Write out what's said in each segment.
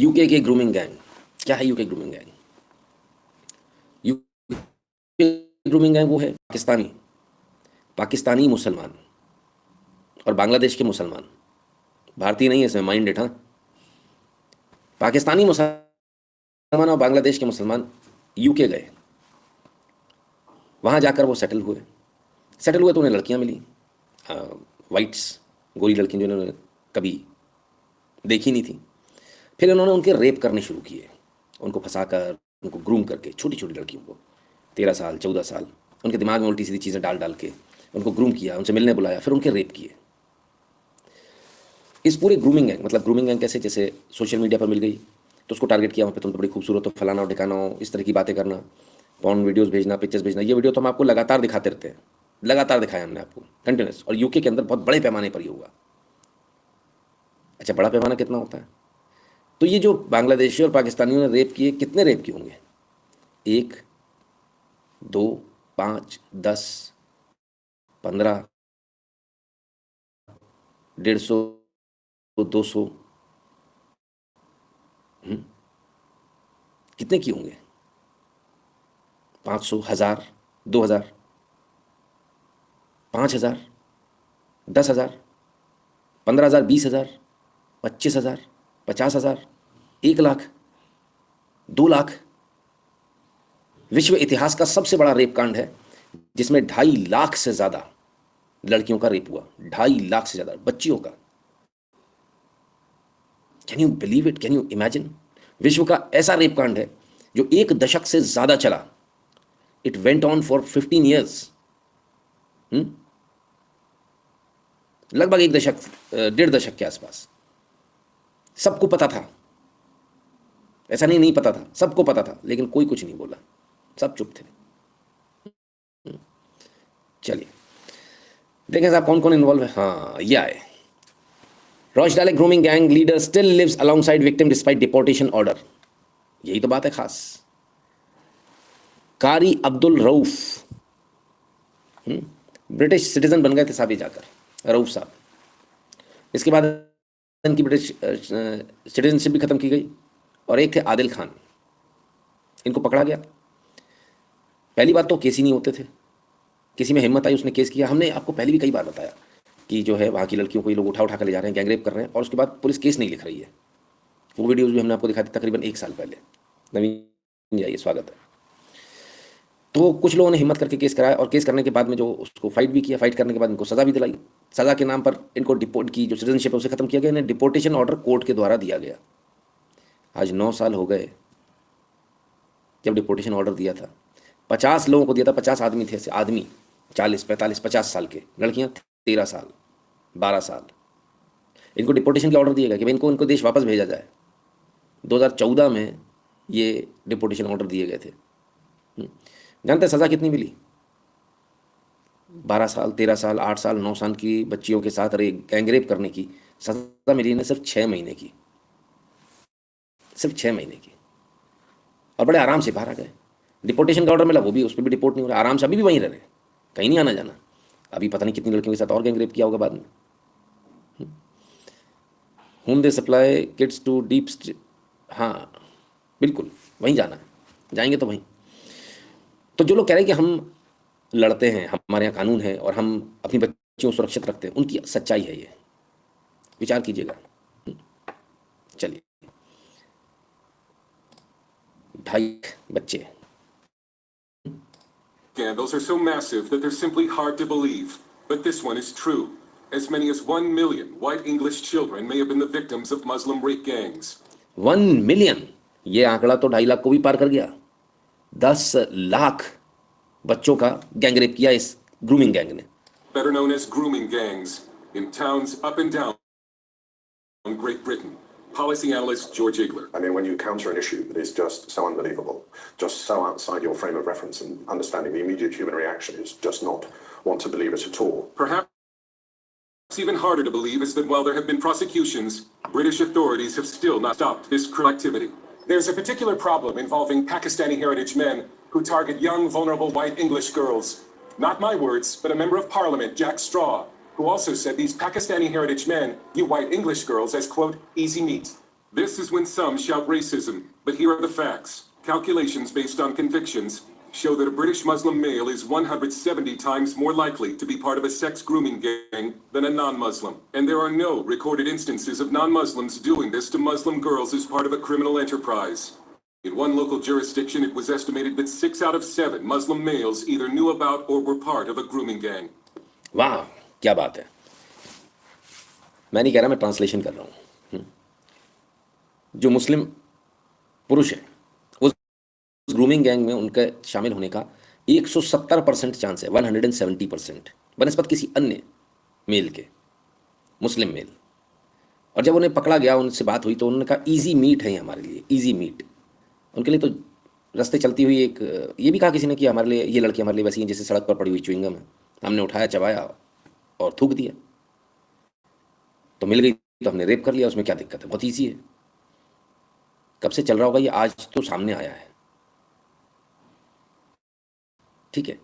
UK के grooming gang. क्या है UK grooming gang? UK grooming gang वो है पाकिस्तानी मुसलमान और बांग्लादेश के मुसलमान, भारतीय नहीं है इसमें, माइंड इट। हाँ, पाकिस्तानी मुसलमान और बांग्लादेश के मुसलमान यूके गए, वहाँ जाकर वो सेटल हुए तो उन्हें लड़कियाँ मिली, वाइट्स, गोरी लड़कियाँ जो उन्होंने कभी देखी नहीं थी। फिर उन्होंने उनके रेप करने शुरू किए, उनको फंसाकर, उनको ग्रूम करके, छोटी छोटी लड़कियों को 13 साल 14 साल, उनके दिमाग में उल्टी सीधी चीज़ें डाल डाल के उनको ग्रूम किया, उनसे मिलने बुलाया, फिर उनके रेप किए। इस पूरे ग्रूमिंग गैंग, मतलब ग्रूमिंग गैंग कैसे, जैसे सोशल मीडिया पर मिल गई तो उसको टारगेट किया, वहाँ पे तुम तो बड़ी खूबसूरत हो, फलाना हो ढिकाना हो, इस तरह की बातें करना, पॉर्न वीडियोस भेजना, पिक्चर्स भेजना। ये वीडियो तो हम आपको लगातार दिखाते रहते हैं, लगातार दिखाया हमने आपको कंटिन्यूस, और यूके के अंदर बहुत बड़े पैमाने पर ये हुआ। अच्छा, बड़ा पैमाना कितना होता है? तो ये जो बांग्लादेशी और पाकिस्तानियों ने रेप किए, कितने रेप किए होंगे? 1, 2, 5, 10, 15, 150, 200, कितने किए होंगे? 500, 1000, 2000, 5000, 10,000, 15,000, 20,000, 25,000, 50,000, 1,00,000, 2,00,000। विश्व इतिहास का सबसे बड़ा रेप कांड है, जिसमें 2.5 लाख से ज्यादा लड़कियों का रेप हुआ, 2.5 लाख से ज्यादा बच्चियों का। Can you believe it? Can you imagine? विश्व का ऐसा रेप कांड है जो 1 दशक से ज्यादा चला। It went on for 15 years. लगभग 1 दशक, 1.5 दशक के आसपास। सबको पता था, ऐसा नहीं पता था, सबको पता था, लेकिन कोई कुछ नहीं बोला, सब चुप थे। चलिए देखें साहब कौन कौन इन्वॉल्व है। हाँ, ये आए। Rochdale grooming gang leader still lives alongside victim despite deportation order. यही तो बात है खास। कारी अब्दुल रऊफ ब्रिटिश सिटीजन बन गए थे साहब ये जाकर, रऊफ साहब। इसके बाद इनकी ब्रिटिश सिटीजनशिप भी खत्म की गई। और एक थे आदिल खान, इनको पकड़ा गया। पहली बात तो केस ही नहीं होते थे, किसी में हिम्मत आई उसने केस किया। हमने आपको पहले भी कई बार बताया कि जो है वहाँ की लड़कियों को ये लोग उठा कर ले जा रहे हैं, गैंगरेप कर रहे हैं, और उसके बाद पुलिस केस नहीं लिख रही है। वो वीडियोज़ भी हमने आपको दिखाई थी तकरीबन 1 साल पहले। नवीन जाइए, स्वागत है। तो कुछ लोगों ने हिम्मत करके केस कराया, और केस करने के बाद में जो उसको फाइट भी किया, फाइट करने के बाद इनको सज़ा भी दिलाई। सज़ा के नाम पर इनको डिपोर्ट की जो सिटीजनशिप है उसे खत्म किया गया, इन्हें डिपोर्टेशन ऑर्डर कोर्ट के द्वारा दिया गया। आज 9 साल हो गए जब डिपोर्टेशन ऑर्डर दिया था। 50 लोगों को दिया था, 50 आदमी थे, ऐसे आदमी 40, 45, 50 साल के, लड़कियां 13 साल, 12 साल। इनको डिपोर्टेशन का ऑर्डर दिया गया कि भाई इनको देश वापस भेजा जाए। 2014 में ये डिपोर्टेशन ऑर्डर दिए गए थे। जानते हैं सज़ा कितनी मिली? 12 साल, 13 साल, 8 साल, 9 साल की बच्चियों के साथ गैंगरेप करने की सज़ा मिली इन्हें सिर्फ 6 महीने की, सिर्फ 6 महीने की। और बड़े आराम से बाहर आ गए। डिपोर्टेशन का ऑर्डर मिला, वो भी, उस पर भी डिपोर्ट नहीं हो रहा, आराम से अभी भी वहीं रह रहे, कहीं नहीं आना जाना। अभी पता नहीं कितनी लड़कियों के साथ और गैंगरेप किया होगा बाद में। whom they supply kids to deep हाँ बिल्कुल वहीं जाना है, जाएंगे तो वहीं। तो जो लोग कह रहे हैं कि हम लड़ते हैं, हमारे यहाँ कानून है और हम अपनी बच्चियों को सुरक्षित रखते हैं, उनकी सच्चाई है ये, विचार कीजिएगा। चलिए, 2.5 बच्चे। Scandals are so massive that they're simply hard to believe. But this one is true. As many as 1 million white English children may have been the victims of Muslim rape gangs. 1 million, ये आंकड़ा तो 2.5 लाख को भी पार कर गया। 10 लाख बच्चों का gangrape किया इस ग्रूमिंग गैंग ने। Better known as grooming gangs in towns up and down Great Britain. Policy analyst George Igler. I mean, when you counter an issue that is just so unbelievable, just so outside your frame of reference, and understanding the immediate human reaction is just not want to believe it at all. Perhaps even harder to believe is that while there have been prosecutions, British authorities have still not stopped this cruel activity. There's a particular problem involving Pakistani heritage men who target young, vulnerable white English girls. Not my words, but a member of parliament, Jack Straw, who also said these Pakistani heritage men view white English girls as, quote, easy meat. This is when some shout racism, but here are the facts. Calculations based on convictions show that a British Muslim male is 170 times more likely to be part of a sex grooming gang than a non-Muslim. And there are no recorded instances of non-Muslims doing this to Muslim girls as part of a criminal enterprise. In one local jurisdiction, it was estimated that 6 out of 7 Muslim males either knew about or were part of a grooming gang. वाह, क्या बात है। मैं नहीं कह रहा, मैं translation कर रहा हूँ। जो मुस्लिम पुरुष है उस ग्रूमिंग गैंग में उनके शामिल होने का 170% चांस है, 170% बनस्पत किसी अन्य मेल के, मुस्लिम मेल। और जब उन्हें पकड़ा गया, उनसे बात हुई तो उन्होंने कहा ईजी मीट है ये हमारे लिए, ईजी मीट। उनके लिए तो रास्ते चलती हुई एक ये भी कहा किसी ने कि हमारे लिए ये लड़की हमारे लिए वैसी है जैसे सड़क पर पड़ी हुई च्युइंगम है, हमने उठाया, चबाया और थूक दिया तो मिल गई, तो हमने रेप कर लिया, उसमें क्या दिक्कत है, बहुत ईजी है। कब से चल रहा होगा ये, आज तो सामने आया है। ठीक है,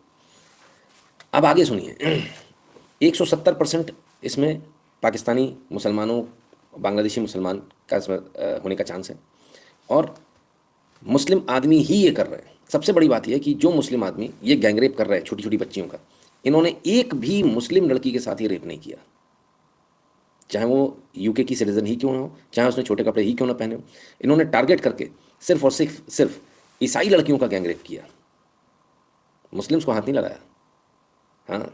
अब आगे सुनिए। 170% इसमें पाकिस्तानी मुसलमानों, बांग्लादेशी मुसलमान का इसमें होने का चांस है, और मुस्लिम आदमी ही ये कर रहे हैं। सबसे बड़ी बात यह है कि जो मुस्लिम आदमी ये गैंगरेप कर रहे हैं छोटी छोटी बच्चियों का, इन्होंने एक भी मुस्लिम लड़की के साथ ये रेप नहीं किया, चाहे वो यूके की सिटीजन ही क्यों ना हो, चाहे उसने छोटे कपड़े ही क्यों ना पहने हो। इन्होंने टारगेट करके सिर्फ और सिर्फ ईसाई लड़कियों का गैंगरेप किया, मुस्लिम्स को हाथ नहीं लगाया। हाँ,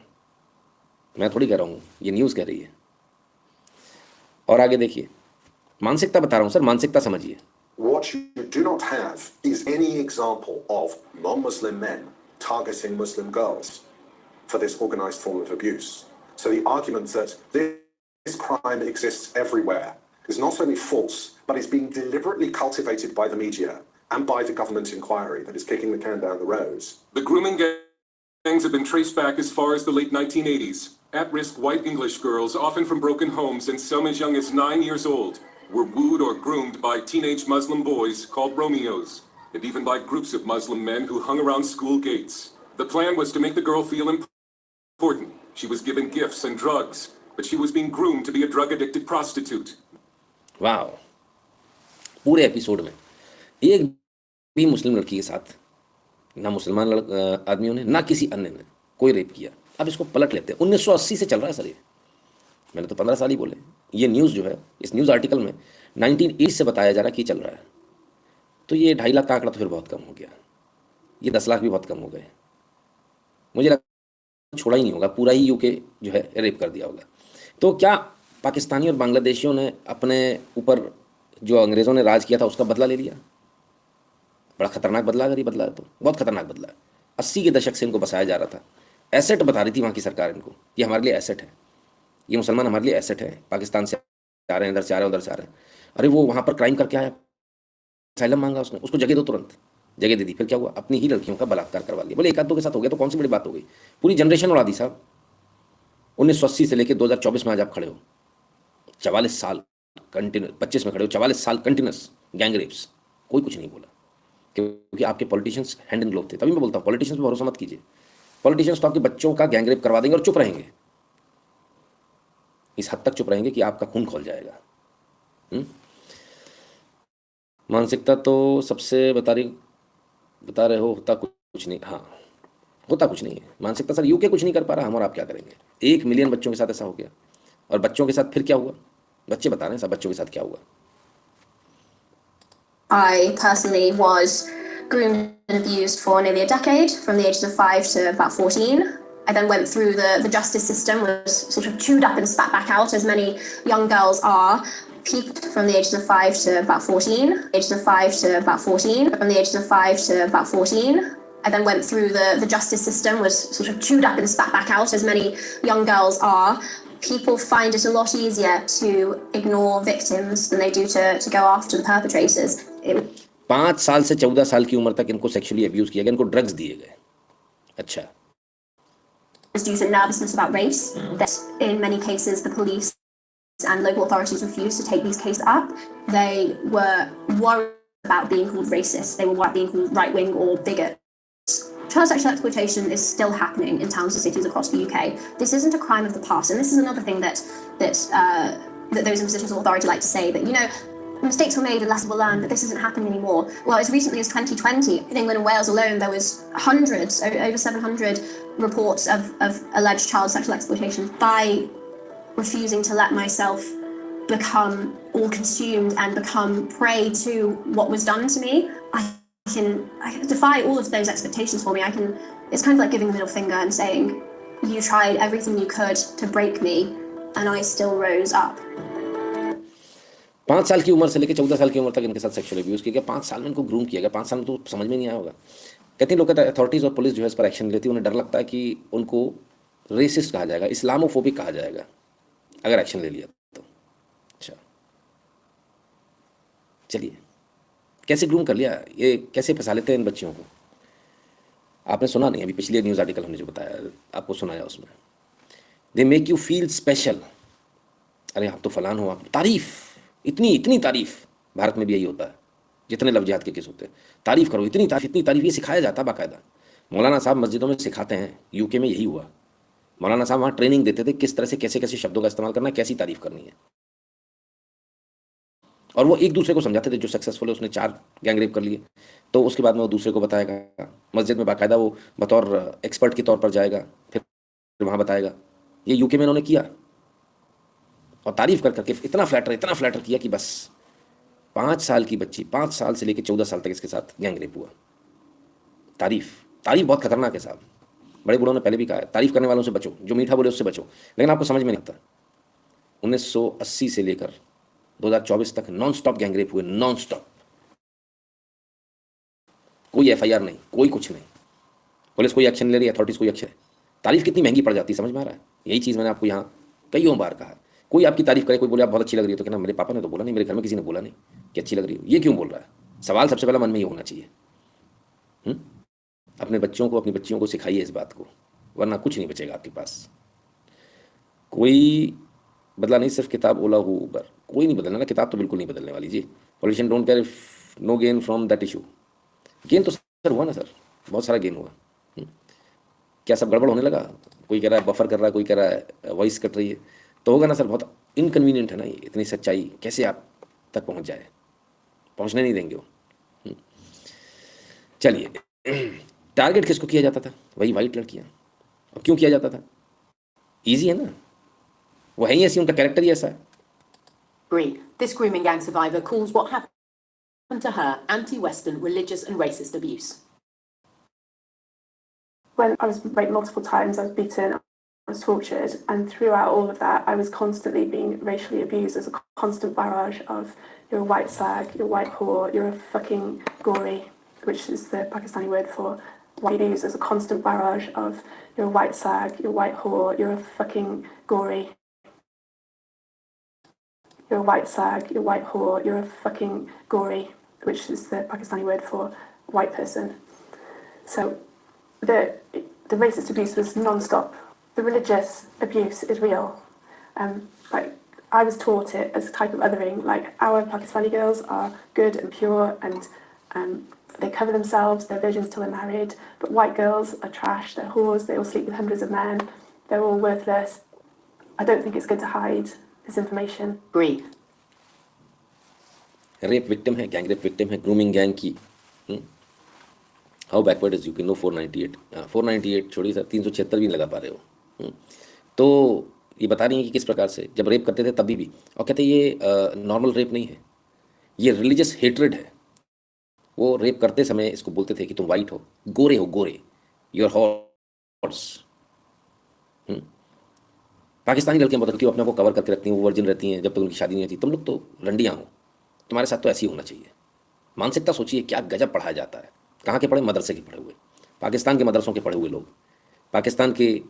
मैं थोड़ी कह रहा हूँ, ये न्यूज़ कह रही है। और आगे देखिए, मानसिकता बता रहा हूँ सर, मानसिकता समझिए। What you do not have is any example of non-Muslim men targeting Muslim girls for this organized form of abuse. So the argument that this crime exists everywhere is not only false, but is being deliberately cultivated by the media and by the government inquiry that is kicking the can down the road. The grooming gangs have been traced back as far as the late 1980s. At-risk white English girls, often from broken homes and some as young as 9 years old, were wooed or groomed by teenage Muslim boys called Romeos, and even by groups of Muslim men who hung around school gates. The plan was to make the girl feel important. She was given gifts and drugs, but she was being groomed to be a drug-addicted prostitute. वाह, पूरे episode में एक भी मुस्लिम लड़की के साथ ना मुसलमान आदमियों ने ना किसी अन्य ने कोई रेप किया। अब इसको पलट लेते हैं, 1980 से चल रहा है सर ये, मैंने तो 15 साल ही बोले। ये न्यूज़ जो है, इस न्यूज़ आर्टिकल में 1980 से बताया जा रहा है कि चल रहा है, तो ये 2.5 लाख का आंकड़ा तो फिर बहुत कम हो गया, ये 10 लाख भी बहुत कम हो गए। मुझे लगता छोड़ा ही नहीं होगा, पूरा ही यूके जो है रेप कर दिया होगा। तो क्या पाकिस्तानी और बांग्लादेशियों ने अपने ऊपर जो अंग्रेज़ों ने राज किया था उसका बदला ले लिया? बड़ा खतरनाक बदला, अगर ये बदला है तो बहुत खतरनाक बदला है। 80 के दशक से इनको बसाया जा रहा था, एसेट बता रही थी वहाँ की सरकार इनको, ये हमारे लिए एसेट है, ये मुसलमान हमारे लिए एसेट है। पाकिस्तान से आ रहे हैं, इधर से आ रहे हैं, उधर से आ रहे हैं। अरे वो वहाँ पर क्राइम करके आया, असाइलम मांगा उसने, उसको जगह दो, तुरंत जगह दे दी। फिर क्या हुआ, अपनी ही लड़कियों का बलात्कार करवा लिया। बोले एक आध दो के साथ हो गया तो कौन सी बड़ी बात हो गई, पूरी जनरेशन उड़ा दी साहब। 1980 से लेकर 2024 में आज आप खड़े हो, 44 साल कंटिन्यू, 25 में खड़े हो, 44 साल कंटिन्यूस गैंग रेप्स, कोई कुछ नहीं बोला, क्योंकि आपके पॉलिटिशियंस हैंड इन ग्लोव थे। तभी मैं बोलता हूँ पॉलिटिशियंस पर भरोसा मत कीजिए, पॉलिटिशियंस तो आपके बच्चों का गैंग रेप करवा देंगे और चुप रहेंगे, इस हद तक चुप रहेंगे कि आपका खून खोल जाएगा। मानसिकता तो सबसे बता रहे हो, होता कुछ नहीं। हाँ, होता कुछ नहीं है मानसिकता सर, यूके कुछ नहीं कर पा रहा, हम और आप क्या करेंगे। 1 मिलियन बच्चों के साथ ऐसा हो गया, और बच्चों के साथ फिर क्या हुआ, बच्चे बता रहे हैं सब बच्चों के साथ क्या हुआ। I personally was groomed and abused for nearly a decade, from the ages of 5 to about 14. I then went through the justice system, was sort of chewed up and spat back out, as many young girls are. Peaked from the ages of 5 to about 14. Ages of 5 to about 14. From the ages of 5 to about 14. I then went through the justice system, was sort of chewed up and spat back out, as many young girls are. People find it a lot easier to ignore victims than they do to go after the perpetrators. 5 साल से 14 साल की उम्र तक इनको sexually abuse किया गया, इनको ड्रग्स दिए गए। अच्छा, due to nervousness about race, that in many cases the police and local authorities refused to take these cases up. They were worried about being called racist. They were worried about being called right-wing or bigots. Child sexual exploitation is still happening in towns and cities across the UK. This isn't a crime of the past, and this is another thing that those in positions of authority like to say, that, you know, mistakes were made and lessons were learned, that this isn't happening anymore. Well, as recently as 2020, in England and Wales alone, there was hundreds, over 700 reports of alleged child sexual exploitation. By refusing to let myself become all consumed and become prey to what was done to me, I can defy all of those expectations for me. It's kind of like giving a middle finger and saying, you tried everything you could to break me, and I still rose up. 5 साल की उम्र से लेकर 14 साल की उम्र तक इनके साथ सेक्सुअल अब्यूज़ किया गया। 5 साल में इनको ग्रूम किया गया। 5 साल में तो समझ में नहीं आया होगा। कहते हैं लोग, कहते हैं अथॉरिटीज़ और पुलिस जो है इस पर एक्शन लेती है, उन्हें डर लगता है कि उनको रेसिस्ट कहा जाएगा, इस्लामोफोबिक कहा जाएगा अगर एक्शन ले लिया तो। अच्छा, चलिए, कैसे ग्रूम कर लिया, ये कैसे फंसा लेते हैं इन बच्चियों को। आपने सुना नहीं, अभी पिछले न्यूज़ आर्टिकल हमने जो बताया आपको सुनाया, उसमें they make you feel special. अरे आप तो फलान हो, आप तारीफ़, इतनी तारीफ़। भारत में भी यही होता है, जितने लव जिहाद के केस होते हैं, तारीफ़ करो, इतनी तारीफ़, ये सिखाया जाता है बाकायदा। मौलाना साहब मस्जिदों में सिखाते हैं, यूके में यही हुआ। मौलाना साहब वहाँ ट्रेनिंग देते थे किस तरह से कैसे शब्दों का इस्तेमाल करना है, कैसी तारीफ़ करनी है। और वो एक दूसरे को समझाते थे। जो सक्सेसफुल है उसने 4 गैंग रेप कर लिए, तो उसके बाद में वो दूसरे को बताएगा। मस्जिद में बाकायदा वो बतौर एक्सपर्ट के तौर पर जाएगा, फिर वहाँ बताएगा। ये यूके में इन्होंने किया और तारीफ़ कर करके इतना फ्लैटर किया कि बस 5 साल की बच्ची, 5 साल से लेकर 14 साल तक इसके साथ गैंग रेप हुआ। तारीफ़ बहुत खतरनाक है साहब। बड़े बूढ़ों ने पहले भी कहा है, तारीफ़ करने वालों से बचो, जो मीठा बोले उससे बचो। लेकिन आपको समझ में नहीं आता, 1980 से लेकर 2024 तक नॉन स्टॉप गैंग रेप हुए, नॉन स्टॉप। कोई FIR नहीं, कोई कुछ नहीं, पुलिस कोई एक्शन ले रही है, अथॉरिटीज़ कोई एक्शन है। तारीफ़ कितनी महंगी पड़ जाती है, समझ में आ रहा है। यही चीज़ मैंने आपको यहाँ कईयों बार कहा। कोई आपकी तारीफ़ करे, कोई बोले आप बहुत अच्छी लग रही हो, तो कहना मेरे पापा ने तो बोला नहीं, मेरे घर में किसी ने बोला नहीं कि अच्छी लग रही हो, ये क्यों बोल रहा है। सवाल सबसे पहला मन में ये होना चाहिए। अपने बच्चों को, अपनी बच्चियों को सिखाइए इस बात को, वरना कुछ नहीं बचेगा आपके पास। कोई बदला नहीं, सिर्फ किताब ओला हो ऊबर, कोई नहीं बदलने वाला। किताब तो बिल्कुल नहीं बदलने वाली जी। Politician don't care if no gain from that issue. Gain तो सर हुआ ना सर, बहुत सारा गेन हुआ। क्या सब गड़बड़ होने लगा? कोई कह रहा है बफर कर रहा है, कोई कह रहा है वॉइस कट रही है, तो होगा ना सर। बहुत इनकन्वीनियंट है ना ये, इतनी सच्चाई कैसे आप तक पहुंच जाए, पहुंचने नहीं देंगे वो। चलिए, टारगेट किसको किया जाता था? वही वाइट लड़कियां। और क्यों किया जाता था? ईजी है ना, वो है ही ऐसी, उनका कैरेक्टर ही ऐसा है। This grooming gang survivor calls what happened to her anti-Western, religious and racist abuse. When I was raped multiple times, I was beaten, I was tortured, and throughout all of that, I was constantly being racially abused as a constant barrage of you're a white slag, you're a white whore, you're a fucking gory, which is the Pakistani word for white, used as a constant barrage of you're a white slag, you're a white whore, you're a fucking gory. You're a white slag, you're a white whore, you're a fucking gory, which is the Pakistani word for white person. So the racist abuse was non-stop. The religious abuse is real. Like I was taught it as a type of othering. Like our Pakistani girls are good and pure, and they cover themselves. They're virgins till they're married. But white girls are trash. They're whores. They all sleep with hundreds of men. They're all worthless. I don't think it's good to hide this information. Rape victim है, gang rape victim है, grooming gang की। How backward is UK, no 498। 498 छोड़िए sir, 376 भी नहीं लगा पा रहे हो। तो ये बता रही हैं कि किस प्रकार से जब रेप करते थे तभी भी। और कहते ये नॉर्मल रेप नहीं है, ये रिलीजियस हेट्रेड है। वो रेप करते समय इसको बोलते थे कि तुम वाइट हो, गोरे हो, गोरे, यूर हॉर्स। पाकिस्तानी लड़कियां बदल के अपने को कवर करके रखती हैं, वो वर्जिन रहती हैं जब तक उनकी शादी नहीं होती। तुम लोग तो रंडियाँ हो, तुम्हारे साथ तो ऐसी होना चाहिए। मानसिकता सोचिए क्या गजब पढ़ाया जाता है। कहाँ के पढ़े? मदरसे के पढ़े हुए, पाकिस्तान के मदरसों के पढ़े हुए लोग। पाकिस्तान के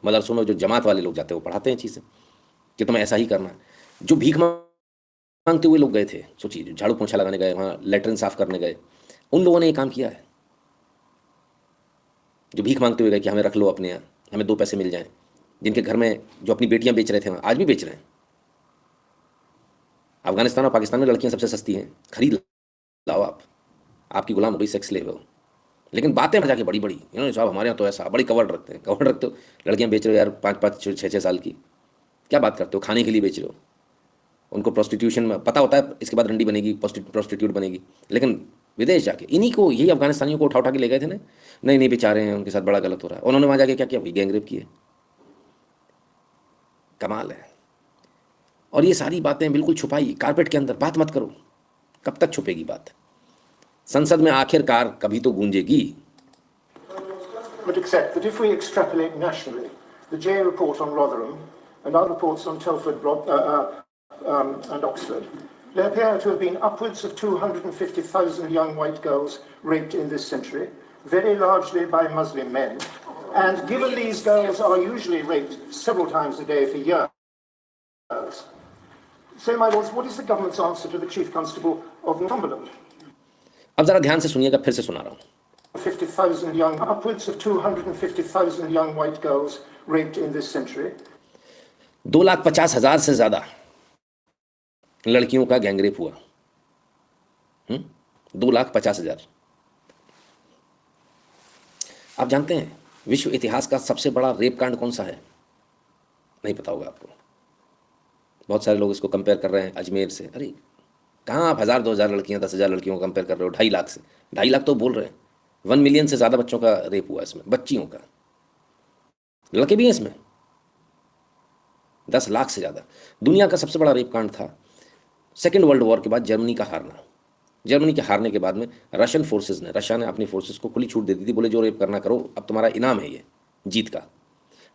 मदरसों में जो जमात वाले लोग जाते हैं वो पढ़ाते हैं चीज़ें कि तुम्हें ऐसा ही करना है। जो भीख मांगते हुए लोग गए थे, सोचिए, झाड़ू पोंछा लगाने गए, वहाँ लेटरिन साफ करने गए, उन लोगों ने ये काम किया है। जो भीख मांगते हुए गए कि हमें रख लो अपने यहाँ, हमें 2 पैसे मिल जाएं, जिनके घर में जो अपनी बेटियां बेच रहे थे वहाँ आज भी बेच रहे हैं। अफगानिस्तान और पाकिस्तान में लड़कियां सबसे सस्ती हैं, खरीद लाओ आप, आपकी गुलाम हो गई, सेक्स स्लेव हो। लेकिन बातें जाके बड़ी बड़ी, इन्होंने साहब हमारे यहाँ तो ऐसा, बड़ी कवर्ड रखते हैं। कवर्ड रखते हो, लड़कियां बेच रहे हो यार 5-5, 6-6 साल की, क्या बात करते हो? खाने के लिए बेच रहे हो, उनको प्रोस्टिट्यूशन में पता होता है इसके बाद रंडी बनेगी, प्रोस्टिट्यूट बनेगी, लेकिन विदेश जाके इन्हीं को, यही अफगानिस्तानियों को उठा उठा के ले गए थे ना, नहीं नहीं बेचारे हैं, उनके साथ बड़ा गलत हो रहा है, उन्होंने वहाँ जाके क्या किया, वही गैंगरेप किए। कमाल है। और ये सारी बातें बिल्कुल छुपाई, कारपेट के अंदर, बात मत करो। कब तक छुपेगी बात? संसद में आखिरकार कभी तो गूंजेगी। But except that if we extrapolate nationally, the J report on Rotherham and other reports on Telford and Oxford, there appear to have been upwards of 250,000 young white girls raped in this century, very largely by Muslim men. And given these girls are usually raped several times a day for years, so my lords, what is the government's answer to the Chief Constable of Northumberland? अब जरा ध्यान से सुनिएगा, फिर से सुना रहा हूँ। 50,000 young, upwards of 250,000 young white girls raped in this century. 2,50,000 से ज्यादा लड़कियों का गैंगरेप हुआ। 2,50,000। आप जानते हैं विश्व इतिहास का सबसे बड़ा रेप कांड कौन सा है? नहीं पता होगा आपको। बहुत सारे लोग इसको कंपेयर कर रहे हैं अजमेर से। अरे कहाँ आप 1,000 2,000 लड़कियां 10,000 लड़कियों को कंपेयर कर रहे हो 2.5 लाख से? 2.5 लाख तो बोल रहे हैं। 1 मिलियन से ज़्यादा बच्चों का रेप हुआ इसमें, बच्चियों का। लड़के भी हैं इसमें 10 लाख से ज़्यादा। दुनिया का सबसे बड़ा रेप कांड था सेकेंड वर्ल्ड वॉर के बाद जर्मनी का हारना। जर्मनी के हारने के बाद में रशियन फोर्सेज ने, रशिया ने अपनी फोर्सेज को खुली छूट दे दी थी, बोले जो रेप करना करो, अब तुम्हारा इनाम है ये जीत का।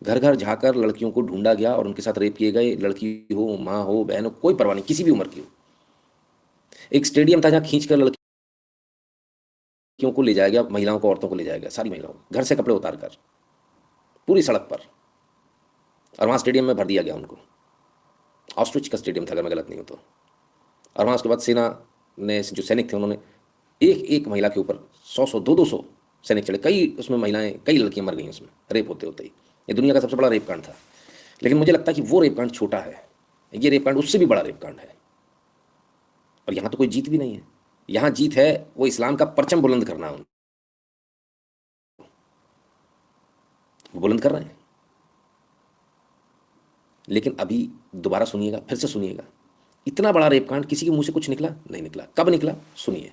घर घर जाकर लड़कियों को ढूंढा गया और उनके साथ रेप किए गए, लड़की हो, माँ हो, बहन हो, कोई परवाह नहीं, किसी भी उम्र की हो। एक स्टेडियम था जहाँ खींच कर लड़कियों को ले जाया गया, महिलाओं को, औरतों को ले जाया गया, सारी महिलाओं को घर से कपड़े उतार कर पूरी सड़क पर, और वहाँ स्टेडियम में भर दिया गया उनको। ऑस्ट्रिच का स्टेडियम था अगर मैं गलत नहीं हूँ तो। और वहाँ उसके बाद सेना ने, जो सैनिक थे, उन्होंने एक एक महिला के ऊपर 100-100 200 सैनिक चढ़े। कई उसमें महिलाएं, कई लड़कियां मर गई उसमें रेप होते होते ही। ये दुनिया का सबसे बड़ा रेप कांड था। लेकिन मुझे लगता है कि वो रेप कांड छोटा है, ये रेप कांड उससे भी बड़ा रेप कांड है। और यहाँ तो कोई जीत भी नहीं है। यहाँ जीत है वो इस्लाम का परचम बुलंद करना, वो बुलंद कर रहे हैं। लेकिन अभी दोबारा सुनिएगा, फिर से सुनिएगा, इतना बड़ा रेप कांड किसी के मुंह से कुछ निकला नहीं निकला। कब निकला? सुनिए।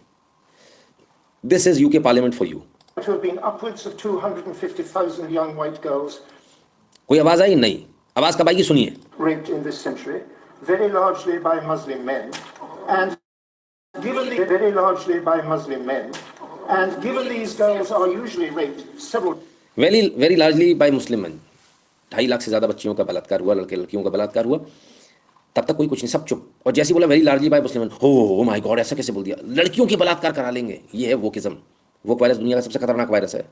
This is UK parliament for you. To have been upwards of 250,000 young white girls कोई आवाज आई? नहीं। आवाज कब आएगी? सुनिए। raped in this century, very largely by Muslim men, and very largely by Muslim men, and given these girls are usually raped several. Very largely bye Muslim man. 2.5 lakh से ज़्यादा बच्चियों का बलात्कार हुआ, लड़के लड़कियों का बलात्कार हुआ। तब तक कोई कुछ नहीं, सब चुप। और जैसे ही बोला very largely bye Muslim man, हो माय गॉड, ऐसा कैसे बोल दिया? लड़कियों की बलात्कार करा लेंगे। ये है वोकिज्म। वो वायरस दुनिया का सबसे खतरनाक वायरस है।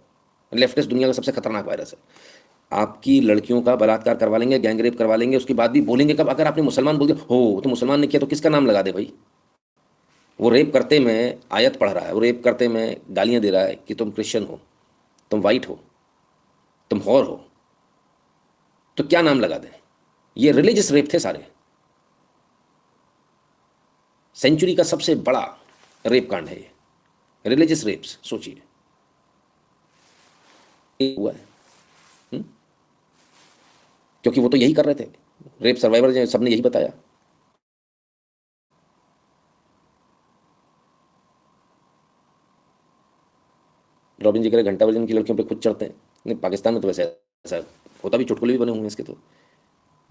लेफ्टिस्ट दुनिया का सबसे खतरनाक वायरस है। आपकी लड़कियों का बलात्कार करवा लेंगे, गैंगरेप करवा लेंगे, उसके बाद भी बोलेंगे कब? अगर आपने मुसलमान बोल दिया, हो तो मुसलमान ने किया तो किसका नाम लगा दे भाई? वो रेप करते में आयत पढ़ रहा है, वो रेप करते में गालियाँ दे रहा है कि तुम क्रिश्चियन हो, तुम वाइट हो, तुम हॉर हो, तो क्या नाम लगा दें? ये रिलीजियस रेप थे सारे। सेंचुरी का सबसे बड़ा रेप कांड है ये, रिलीजियस रेप्स। सोचिए हुआ है। क्योंकि वो तो यही कर रहे थे, रेप सर्वाइवर सबने यही बताया। रॉबिन जी कह रहे घंटा वर्जन की लड़कियों पे खुद चढ़ते हैं। नहीं, पाकिस्तान में तो वैसे ऐसा होता भी, चुटकुले भी बने हुए हैं इसके। तो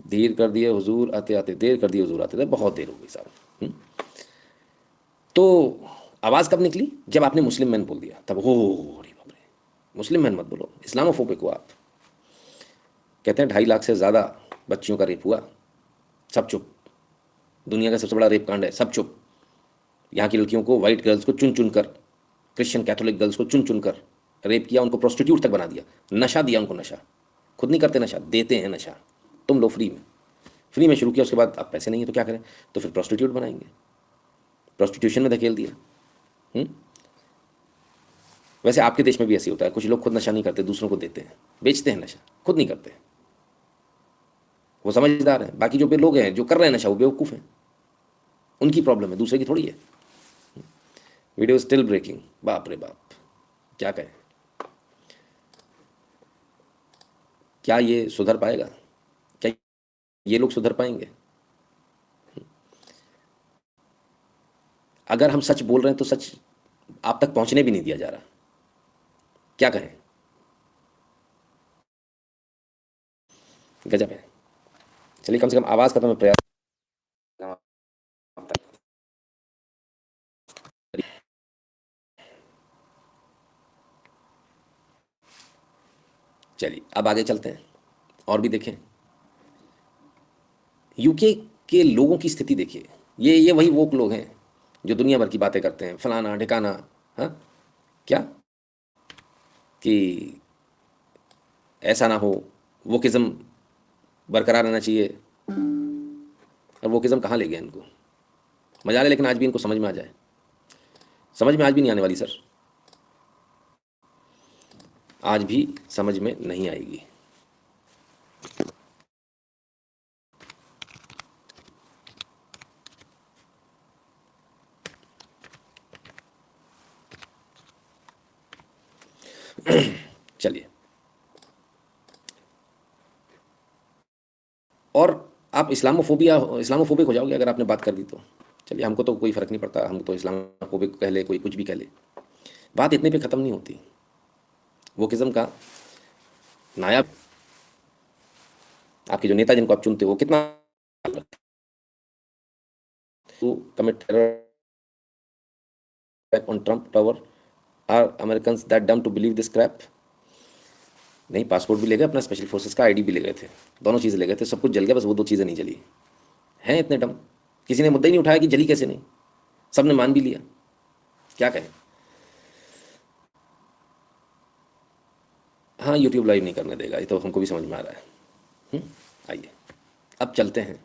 देर कर दिए हुजूर आते आते, देर कर दिए हुजूर आते थे, बहुत देर हो गई साहब। तो आवाज़ कब निकली? जब आपने मुस्लिम मैन बोल दिया, तब हो अरे बाप रे, मुस्लिम मैन मत बोलो, इस्लामोफोबिक हो आप। कहते हैं 2.5 लाख से ज़्यादा बच्चियों का रेप हुआ, सब चुप। दुनिया का सबसे बड़ा रेप कांड है, सब चुप। यहाँ की लड़कियों को, वाइट गर्ल्स को चुन चुन कर, क्रिश्चियन कैथोलिक गर्ल्स को चुन चुन कर रेप किया, उनको प्रोस्टिट्यूट तक बना दिया, नशा दिया उनको। नशा खुद नहीं करते, नशा देते हैं। नशा तुम लो फ्री में शुरू किया, उसके बाद अब पैसे नहीं है तो क्या करें? तो फिर प्रोस्टिट्यूट बनाएंगे, प्रोस्टिट्यूशन में धकेल दिया। वैसे आपके देश में भी ऐसे होता है, कुछ लोग खुद नशा नहीं करते, दूसरों को देते हैं, बेचते हैं नशा, खुद नहीं करते। वो समझदार हैं। बाकी जो लोग हैं जो कर रहे हैं नशा, वो बेवकूफ़ हैं, उनकी प्रॉब्लम है, दूसरे की थोड़ी है। वीडियो स्टिल ब्रेकिंग, बाप रे बाप, क्या कहें। क्या ये सुधर पाएगा? क्या ये लोग सुधर पाएंगे? अगर हम सच बोल रहे हैं तो सच आप तक पहुंचने भी नहीं दिया जा रहा। क्या कहें, गजब है। चलिए कम से कम आवाज का तो मैं प्रयास। चलिए अब आगे चलते हैं और भी देखें। यूके के लोगों की स्थिति देखिए। ये वही वो लोग हैं जो दुनिया भर की बातें करते हैं, फलाना ढिकाना। हाँ, क्या कि ऐसा ना हो, वोकिज्म बरकरार रहना चाहिए। और वोकिज्म कहाँ ले गया इनको, मजा ले, लेकिन आज भी इनको समझ में आ जाए। समझ में आज भी नहीं आने वाली सर, आज भी समझ में नहीं आएगी। चलिए, और आप इस्लामोफोबिक हो जाओगे अगर आपने बात कर दी तो। चलिए, हमको तो कोई फ़र्क नहीं पड़ता, हम तो इस्लामोफोबिक कह ले, कोई कुछ भी कह ले, बात इतने पे ख़त्म नहीं होती। वोकिज़म का नायाब आपके जो नेता जिनको आप चुनते हो कितना to commit terror on Trump tower, are Americans that dumb to believe this crap. नहीं, पासपोर्ट भी ले गए, अपना स्पेशल फोर्सेस का आईडी भी ले गए थे, दोनों चीज़ें ले गए थे, सब कुछ जल गया, बस वो 2 चीज़ें नहीं जली हैं। इतने डम, किसी ने मुद्दा ही नहीं उठाया कि जली कैसे नहीं, सबने मान भी लिया। क्या कहें। हाँ, यूट्यूब लाइव नहीं करने देगा, ये तो हमको भी समझ में आ रहा है। आइए अब चलते हैं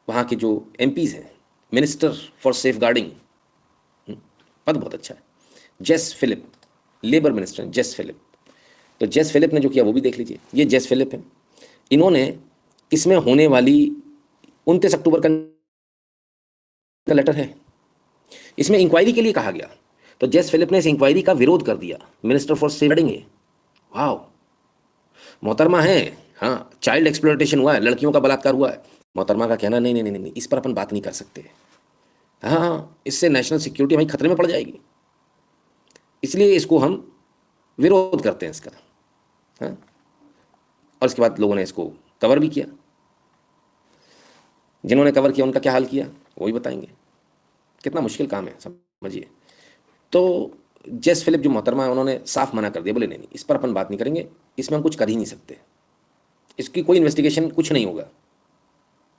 वहाँ के जो एमपीज हैं, मिनिस्टर फॉर सेफ गार्डिंग, पद बहुत अच्छा है, जेस फिलिप, लेबर मिनिस्टर हैं जेस फिलिप। तो जेस फिलिप ने जो किया वो भी देख लीजिए। ये जेस फिलिप है, इन्होंने इसमें होने वाली 29 अक्टूबर का लेटर है, इसमें इंक्वायरी के लिए कहा गया, तो जेस फिलिप ने इस इंक्वायरी का विरोध कर दिया। मिनिस्टर फॉर सेफ गार्डिंग है, वाह, मोहतरमा है। हाँ, चाइल्ड एक्सप्लॉयटेशन हुआ है, लड़कियों का बलात्कार हुआ है, मोहतरमा का कहना नहीं नहीं नहीं नहीं, इस पर अपन बात नहीं कर सकते। हाँ, इससे नेशनल सिक्योरिटी हमारी खतरे में पड़ जाएगी, इसलिए इसको हम विरोध करते हैं इसका। हाँ, और इसके बाद लोगों ने इसको कवर भी किया। जिन्होंने कवर किया उनका क्या हाल किया वो भी बताएंगे। कितना मुश्किल काम है, समझिए। तो जेस फिलिप जो मोहतरमा है, उन्होंने साफ मना कर दिया, बोले नहीं नहीं, इस पर अपन बात नहीं करेंगे, इसमें हम कुछ कर ही नहीं सकते, इसकी कोई इन्वेस्टिगेशन कुछ नहीं होगा।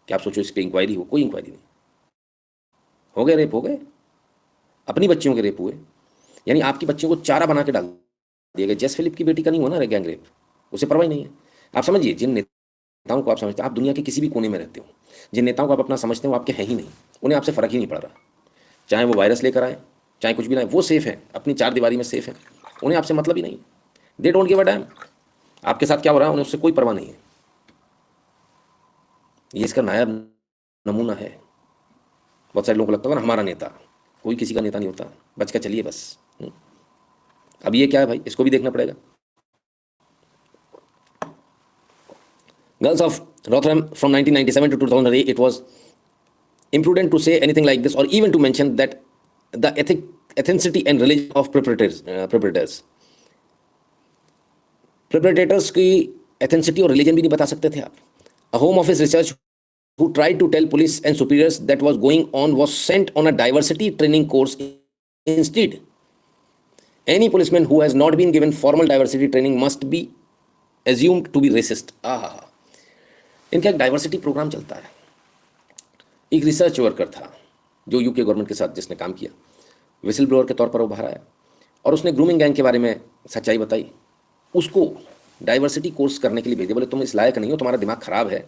क्या आप सोचो इस पर इंक्वायरी हो, कोई इंक्वायरी नहीं। हो गए रेप, हो गए, अपनी बच्चियों के रेप हुए, यानी आपकी बच्चियों को चारा बना के डाल दिया गया। जेस फिलिप की बेटी का नहीं हुआ ना गैंग रेप, उसे परवाह नहीं है। आप समझिए, जिन नेताओं को आप समझते हैं, आप दुनिया के किसी भी कोने में रहते हो, जिन नेताओं को आप अपना समझते हो, आपके हैं ही नहीं, उन्हें आपसे फ़र्क ही नहीं पड़ रहा। चाहे वो वायरस लेकर आए, चाहे कुछ भी लाए, वो सेफ़ है, अपनी 4 दीवारी में सेफ़ है, उन्हें आपसे मतलब ही नहीं। They don't give a dam आपके साथ क्या हो रहा है, उन्हें उससे कोई परवाह नहीं है। ये इसका नायाब नमूना है। बहुत सारे लोगों को लगता है ना हमारा नेता, कोई किसी का नेता नहीं होता, बच कर चलिए बस। अब ये क्या है भाई, इसको भी देखना पड़ेगा। Girls of Rotherham from 1997 to 2008, it was imprudent to say anything like this, or even to mention that the ethnicity and religion of perpetrators की ethnicity और religion भी नहीं बता सकते थे आप। A home office research who tried to tell police and superiors that was going on was sent on a diversity training course instead. Any policeman who has not been given formal diversity training must be assumed to be racist. इनका एक diversity programme चलता है। एक research worker था जो UK government के साथ जिसने काम किया, विसल ब्लोअर के तौर पर वो बाहर आया और उसने ग्रूमिंग गैंग के बारे में सच्चाई बताई। उसको डाइवर्सिटी कोर्स करने के लिए भेजे, बोले तुम इस लायक नहीं हो, तुम्हारा दिमाग ख़राब है,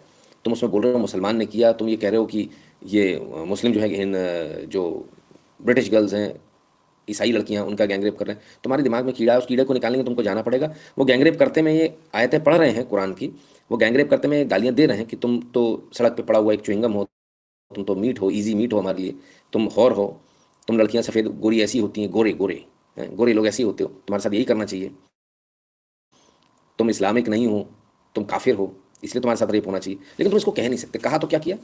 तुम उसमें बोल रहे हो मुसलमान ने किया, तुम ये कह रहे हो कि ये मुस्लिम जो है इन जो ब्रिटिश गर्ल्स हैं, ईसाई लड़कियां, उनका गैंगरेप कर रहे हैं, तुम्हारे दिमाग में कीड़ा है, उस कीड़े को निकालने तुमको जाना पड़ेगा। वो गैंगरेप करते में ये आयतें पढ़ रहे हैं कुरान की, वो गैंगरेप करते में गालियाँ दे रहे हैं कि तुम तो सड़क पे पड़ा हुआ एक च्युइंगम हो, तुम तो मीट हो, इजी मीट हो हमारे लिए, तुम हॉर हो, तुम लड़कियाँ सफ़ेद गोरी ऐसी होती हैं, गोरे गोरे गोरे लोग ऐसे होते हो, तुम्हारे साथ यही करना चाहिए, तुम इस्लामिक नहीं हो, तुम काफिर हो, इसलिए तुम्हारे साथ रेप होना चाहिए। लेकिन तुम इसको कह नहीं सकते। कहा तो क्या किया,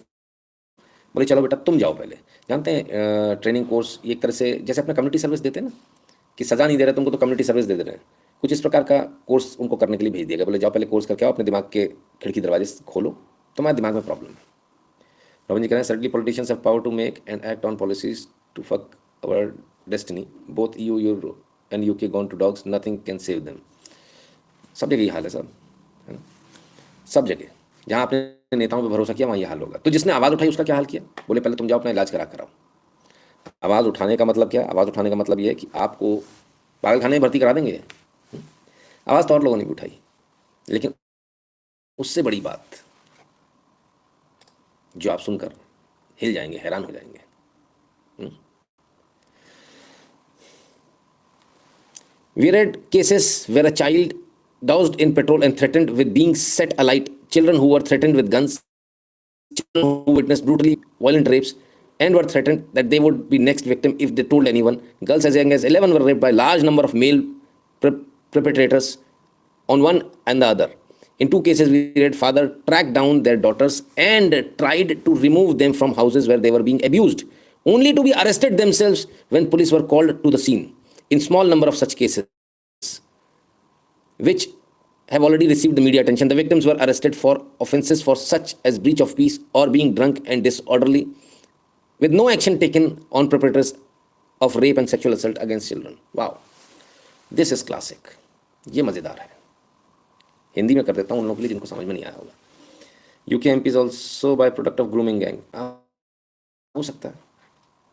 बोले चलो बेटा तुम जाओ पहले। जानते हैं ट्रेनिंग कोर्स ये एक तरह से जैसे अपना कम्युनिटी सर्विस देते हैं ना, कि सज़ा नहीं दे रहे तुमको तो कम्युनिटी सर्विस दे रहे हैं, कुछ इस प्रकार का कोर्स उनको करने के लिए भेज दिया गया। बोले जाओ पहले कोर्स करके आओ, अपने दिमाग के खिड़की दरवाजे खोलो, तुम्हारे दिमाग में प्रॉब्लम है। रॉबिन जी कह रहे हैं suddenly politicians have power to make and act on policies to fuck our destiny, both EU euro and UK gone to dogs, nothing can save them. सब जगह ये हाल है सब, है ना, सब जगह जहाँ आपने नेताओं पर भरोसा किया वहाँ ये हाल होगा। तो जिसने आवाज़ उठाई उसका क्या हाल किया? बोले पहले तुम जाओ अपना इलाज करा कराओ। आवाज़ उठाने का मतलब क्या? आवाज़ उठाने का मतलब ये है कि आपको पागलखाने में भर्ती करा देंगे। आवाज़ तो और लोगों ने भी उठाई, लेकिन उससे बड़ी बात जो आप सुनकर हिल जाएंगे, हैरान हो जाएंगे। We read cases where a child doused in petrol and threatened with being set alight, children who were threatened with guns, children who witnessed brutally violent rapes and were threatened that they would be next victim if they told anyone. Girls as young as 11 were raped by a large number of male perpetrators on one and the other. In 2 cases, we read father tracked down their daughters and tried to remove them from houses where they were being abused, only to be arrested themselves when police were called to the scene. In small number of such cases, which have already received the media attention, the victims were arrested for offences for such as breach of peace or being drunk and disorderly, with no action taken on perpetrators of rape and sexual assault against children. Wow, this is classic. ये मज़ेदार है। हिंदी में कर देता हूँ उन लोगों के लिए जिनको समझ में नहीं आया होगा। UK MP is also by product of grooming gang। हो सकता है,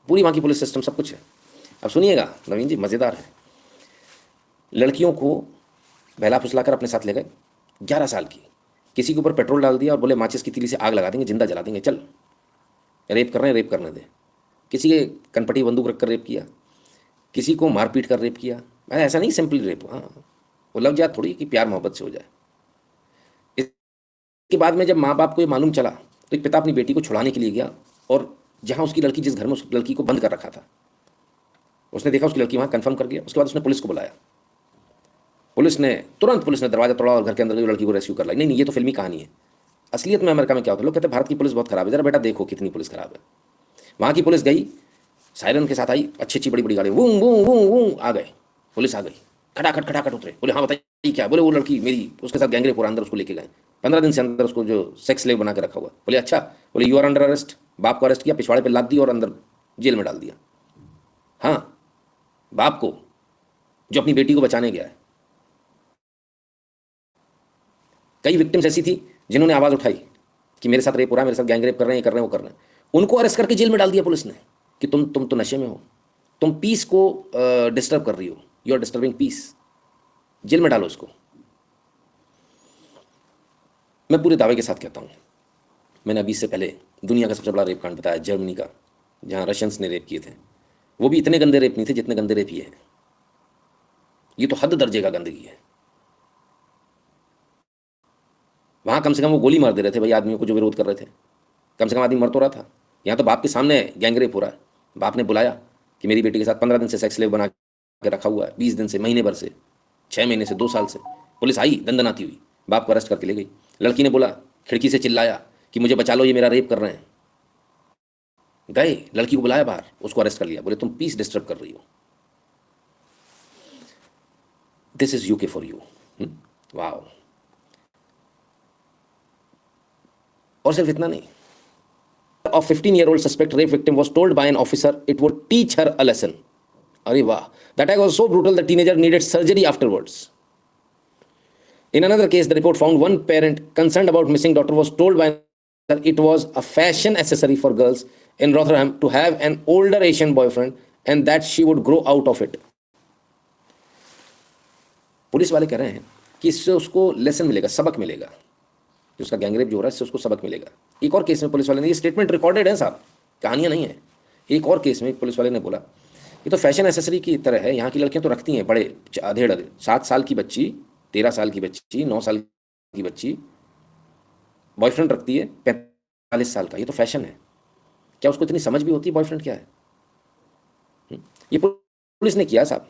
पूरी वहाँ की पुलिस सिस्टम सब कुछ है। अब सुनिएगा नवीन जी, मज़ेदार है। लड़कियों को बहला फुसलाकर अपने साथ ले गए, 11 साल की, किसी के ऊपर पेट्रोल डाल दिया और बोले माचिस की तीली से आग लगा देंगे, जिंदा जला देंगे, चल रेप कर रहे हैं, रेप करने दे। किसी के कनपटी बंदूक रखकर रेप किया, किसी को मारपीट कर रेप किया। ऐसा नहीं सिंपल रेप, हाँ वो लग जाए थोड़ी कि प्यार मोहब्बत से हो जाए। इसके बाद में जब माँ बाप को ये मालूम चला तो एक पिता अपनी बेटी को छुड़ाने के लिए गया, और जहाँ उसकी लड़की, जिस घर में उस लड़की को बंद कर रखा था, उसने देखा उसकी लड़की वहाँ कंफर्म कर गया। उसके बाद उसने पुलिस को बुलाया, पुलिस ने दरवाजा तोड़ा और घर के अंदर गई, लड़की को रेस्क्यू कर लाई। नहीं ये तो फिल्मी कहानी है। असलियत में अमेरिका में क्या होता है, लोग कहते हैं भारत की पुलिस बहुत खराब है, जरा बेटा देखो कितनी पुलिस खराब है। वहाँ की पुलिस गई, सायरन के साथ आई, अच्छी बड़ी बड़ी गाड़ी, वूं वूं वूं वूं आ गए, पुलिस आ गई, खटाखट उतरे। बोले हाँ बताइए क्या? बोले वो लड़की मेरी, उसके साथ गैंगरेप पूरा, अंदर उसको लेके गए, 15 दिन से अंदर उसको जो सेक्स स्लेव बना के रखा हुआ। बोले अच्छा, बोले यू आर अंडर अरेस्ट। बाप को अरेस्ट किया, पिछवाड़े पर लाद दी और अंदर जेल में डाल दिया। हाँ, बाप को जो अपनी बेटी को बचाने गया है। कई विक्टिम्स ऐसी थी जिन्होंने आवाज़ उठाई कि मेरे साथ रेप हो रहा है, मेरे साथ गैंग रेप कर रहे हैं, ये कर रहे हैं, वो कर रहे हैं। उनको अरेस्ट करके जेल में डाल दिया पुलिस ने कि तुम तो नशे में हो, तुम पीस को डिस्टर्ब कर रही हो, you are disturbing peace, jail में डालो उसको। मैं पूरे दावे के साथ कहता हूँ, मैंने अभी इससे पहले दुनिया का सबसे बड़ा रेप कांड बताया, जर्मनी का, जहाँ रशियंस ने रेप किए थे। वो भी इतने गंदे रेप नहीं थे जितने गंदे रेप ये हैं। ये तो हद दर्जे का गंदगी है। वहाँ कम से कम वो गोली मार दे रहे थे भाई आदमियों को जो विरोध कर रहे थे, कम से कम आदमी मर तो रहा था। यहाँ तो बाप के सामने गैंगरेप हो रहा है। बाप ने बुलाया कि मेरी बेटी के साथ 15 दिन से सेक्स स्लेव बना के रखा हुआ है, 20 दिन से, महीने भर से, 6 महीने से, 2 साल से। पुलिस आई दंदनाती हुई, बाप को अरेस्ट करके ले गई। लड़की ने बोला, खिड़की से चिल्लाया कि मुझे बचा लो, ये मेरा रेप कर रहे हैं। गए, लड़की को बुलाया बाहर, उसको अरेस्ट कर लिया, बोले तुम पीस डिस्टर्ब कर रही हो। This is UK for you. Wow. और सिर्फ इतना नहीं, a 15-year-old suspect rape victim was told by an officer it would teach her a lesson. अरे वाह, the attack was so brutal the teenager needed surgery afterwards. In another case, the report found one parent concerned about missing daughter was told by that it was a fashion accessory for girls in Rotherham to have an older Asian boyfriend and that she would grow out of it. Police वाले कह रहे हैं कि इससे उसको lesson मिलेगा, सबक मिलेगा, जो उसका गैंगरेप जो हो रहा है इससे उसको सबक मिलेगा। एक और केस में पुलिस वाले ने, ये स्टेटमेंट रिकॉर्डेड है साहब, कहानियां नहीं है। एक और केस में पुलिस वाले ने बोला ये तो फैशन एसेसरी की तरह है, यहाँ की लड़कियां तो रखती हैं बड़े अधेड़ 7 साल की बच्ची, 13 साल की बच्ची, 9 साल की बच्ची बॉयफ्रेंड रखती है 45 साल का, ये तो फैशन है। क्या उसको इतनी समझ भी होती है बॉयफ्रेंड क्या है? ये पुलिस ने किया साहब,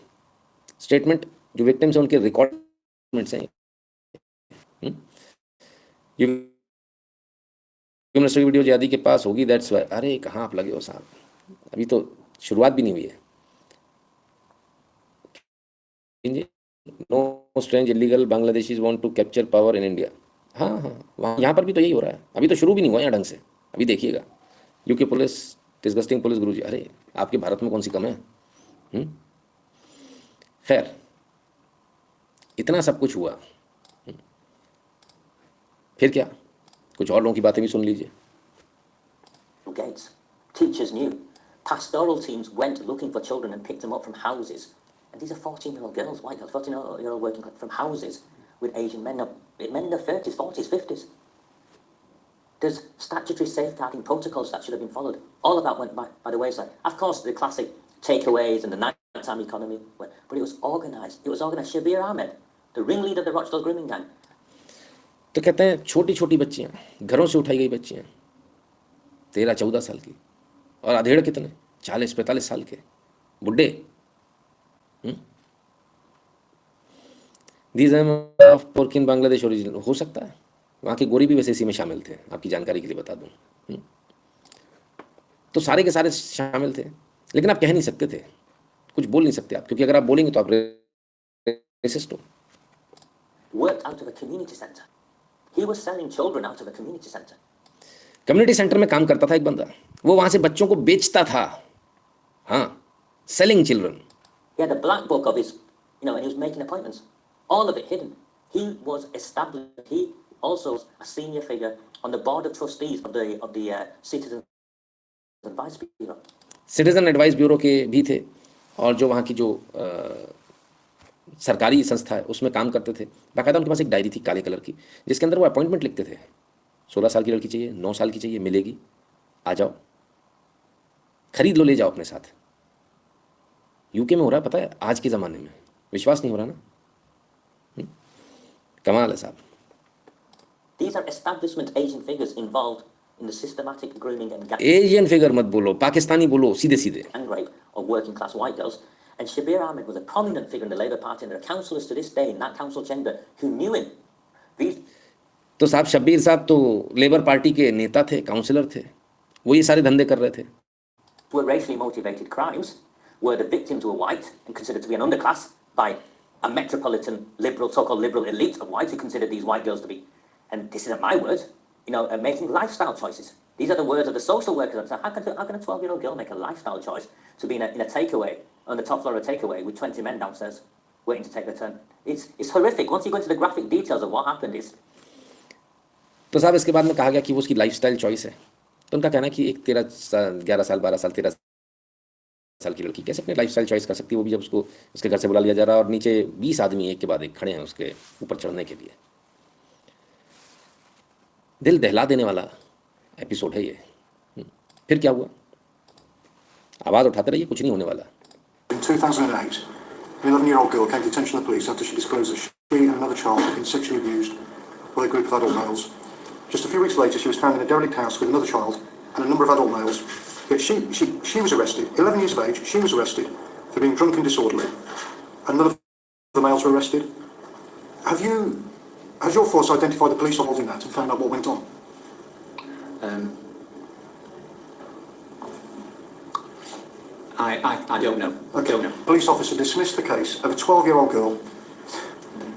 स्टेटमेंट जो विक्टिम्स हैं उनके रिकॉर्डमेंट्स हैं। ये मिनिस्टर की वीडियो ज्यादा के पास होगी, दैट्स वाई। अरे कहाँ आप लगे हो साहब, अभी तो शुरुआत भी नहीं हुई है। No strange illegal Bangladeshis want to capture power in India. हाँ हाँ, वहाँ यहाँ पर भी तो यही हो रहा है, अभी तो शुरू भी नहीं हुआ यहाँ ढंग से, अभी देखिएगा। यूके पुलिस, डिस्गस्टिंग पुलिस गुरुजी। अरे आपके भारत में कौन सी कम है? खैर, इतना सब कुछ हुआ, फिर क्या, कुछ और लोगों की बातें भी सुन लीजिए। Gates. Teachers knew. Pastoral teams went looking for children and picked them up from houses. And these are 14-year-old girls, white girls, 14-year-old working from houses with Asian men, men in their 30s, 40s, 50s. There's statutory safeguarding protocols that should have been followed. All of that went by the wayside. Of course, the classic takeaways and the nighttime economy, but it was organised. It was organised. Shabir Ahmed, the ringleader of the Rochdale grooming gang. तो कहते हैं छोटी छोटी बच्चियाँ, घरों से उठाई गई बच्चियाँ, 13-14 साल की, और अधेड़ कितने, 40-45 साल के बुड्ढे। दीज ऑफ पोर्किन बांग्लादेश ओरिजिनल। हो सकता है वहाँ के गोरी भी वैसे इसी में शामिल थे, आपकी जानकारी के लिए बता दूँ। तो सारे के सारे शामिल थे, लेकिन आप कह नहीं सकते थे, कुछ बोल नहीं सकते आप, क्योंकि अगर आप बोलेंगे तो आप रेसिस्ट हो। Worked out of a community centre. He was selling children out of a community centre. Community centre में काम करता था एक बंदा, वो वहां से बच्चों को बेचता था। हाँ, selling children. He had a black book of his, and he was making appointments. All of it hidden. He was established. He also was a senior figure on the board of trustees of the Citizen Advice Bureau. Citizen advice bureau के भी थे, और जो वहाँ की जो सरकारी संस्था है उसमें काम करते थे। बाकायदा उनके पास एक डायरी थी काले कलर की, जिसके अंदर वो अपॉइंटमेंट लिखते थे। 16 साल की लड़की चाहिए, 9 साल की चाहिए, मिलेगी, आ जाओ, खरीद लो, ले जाओ अपने साथ। यूके में हो रहा है, पता है, आज के ज़माने में। विश्वास नहीं हो रहा ना? कमाल है साहब। These are establishment Asian figures involved in the systematic grooming and Asian figure मत बोलो, पाकिस्तानी बोलो, सीधे सीधे। gang rape of working class white girls. And Shabir Ahmed was a prominent figure in the Labour Party, and there are councillors to this day in that council chamber who knew him. These तो साहब शब्बीर साहब तो labour party के नेता थे, councillor थे, वो ये सारे धंधे कर रहे थे। were racially motivated crimes, where the victims were white and considered to be an underclass by a metropolitan liberal, so-called liberal elite of whites who considered these white girls to be, and this isn't my words, making lifestyle choices. These are the words of the social workers. How can a 12-year-old girl make a lifestyle choice to be in a takeaway, on the top floor of a takeaway with 20 men downstairs waiting to take their turn? It's horrific. Once you go into the graphic details of what happened is... तो साहब इसके बाद में कहा गया कि वो उसकी लाइफस्टाइल चॉइस है। तो उनका कहना है कि एक 11 साल 12 साल 13 साल की लड़की कैसे अपनी लाइफस्टाइल चॉइस कर सकती है, वो भी जब उसको उसके घर से बुला लिया जा रहा है और नीचे 20 आदमी एक के बाद एक खड़े हैं उसके ऊपर चढ़ने के लिए। दिल दहला देने वाला एपिसोड है ये। फिर क्या हुआ? आवाज़ उठाते रहिए, कुछ नहीं होने वाला। In 2008, an 11-year-old girl came to the attention of the police after she disclosed that she and another child had been sexually abused by a group of adult males. Just a few weeks later, she was found in a derelict house with another child and a number of adult males. Yet she was arrested, 11 years of age, she was arrested for being drunk and disorderly, and none of the males were arrested. Has your force identified the police involved in that and found out what went on? I don't know. Okay. Don't know. Police officer dismissed the case of a 12-year-old girl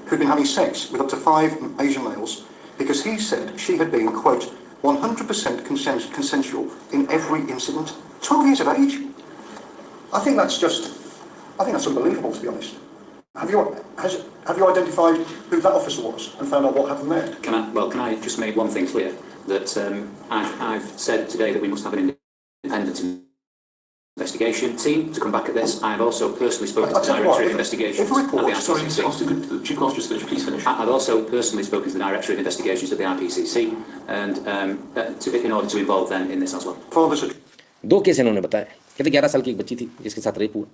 who'd been having sex with up to 5 Asian males because he said she had been, quote, 100% consensual in every incident. 12 years of age? I think that's unbelievable, to be honest. Have you identified who that officer was and found out what happened there? Can I just make one thing clear? That I've said today that we must have an independent investigation team to come back at this. I've also personally spoken to the Director of Investigations at the IPCC. Chief Constable, please finish. I've also personally spoken to the Director of Investigations at the IPCC, and in order to involve them in this as well. दो case इन्होंने बताया। कहते 11 साल की एक बच्ची थी जिसके साथ रेप हुआ,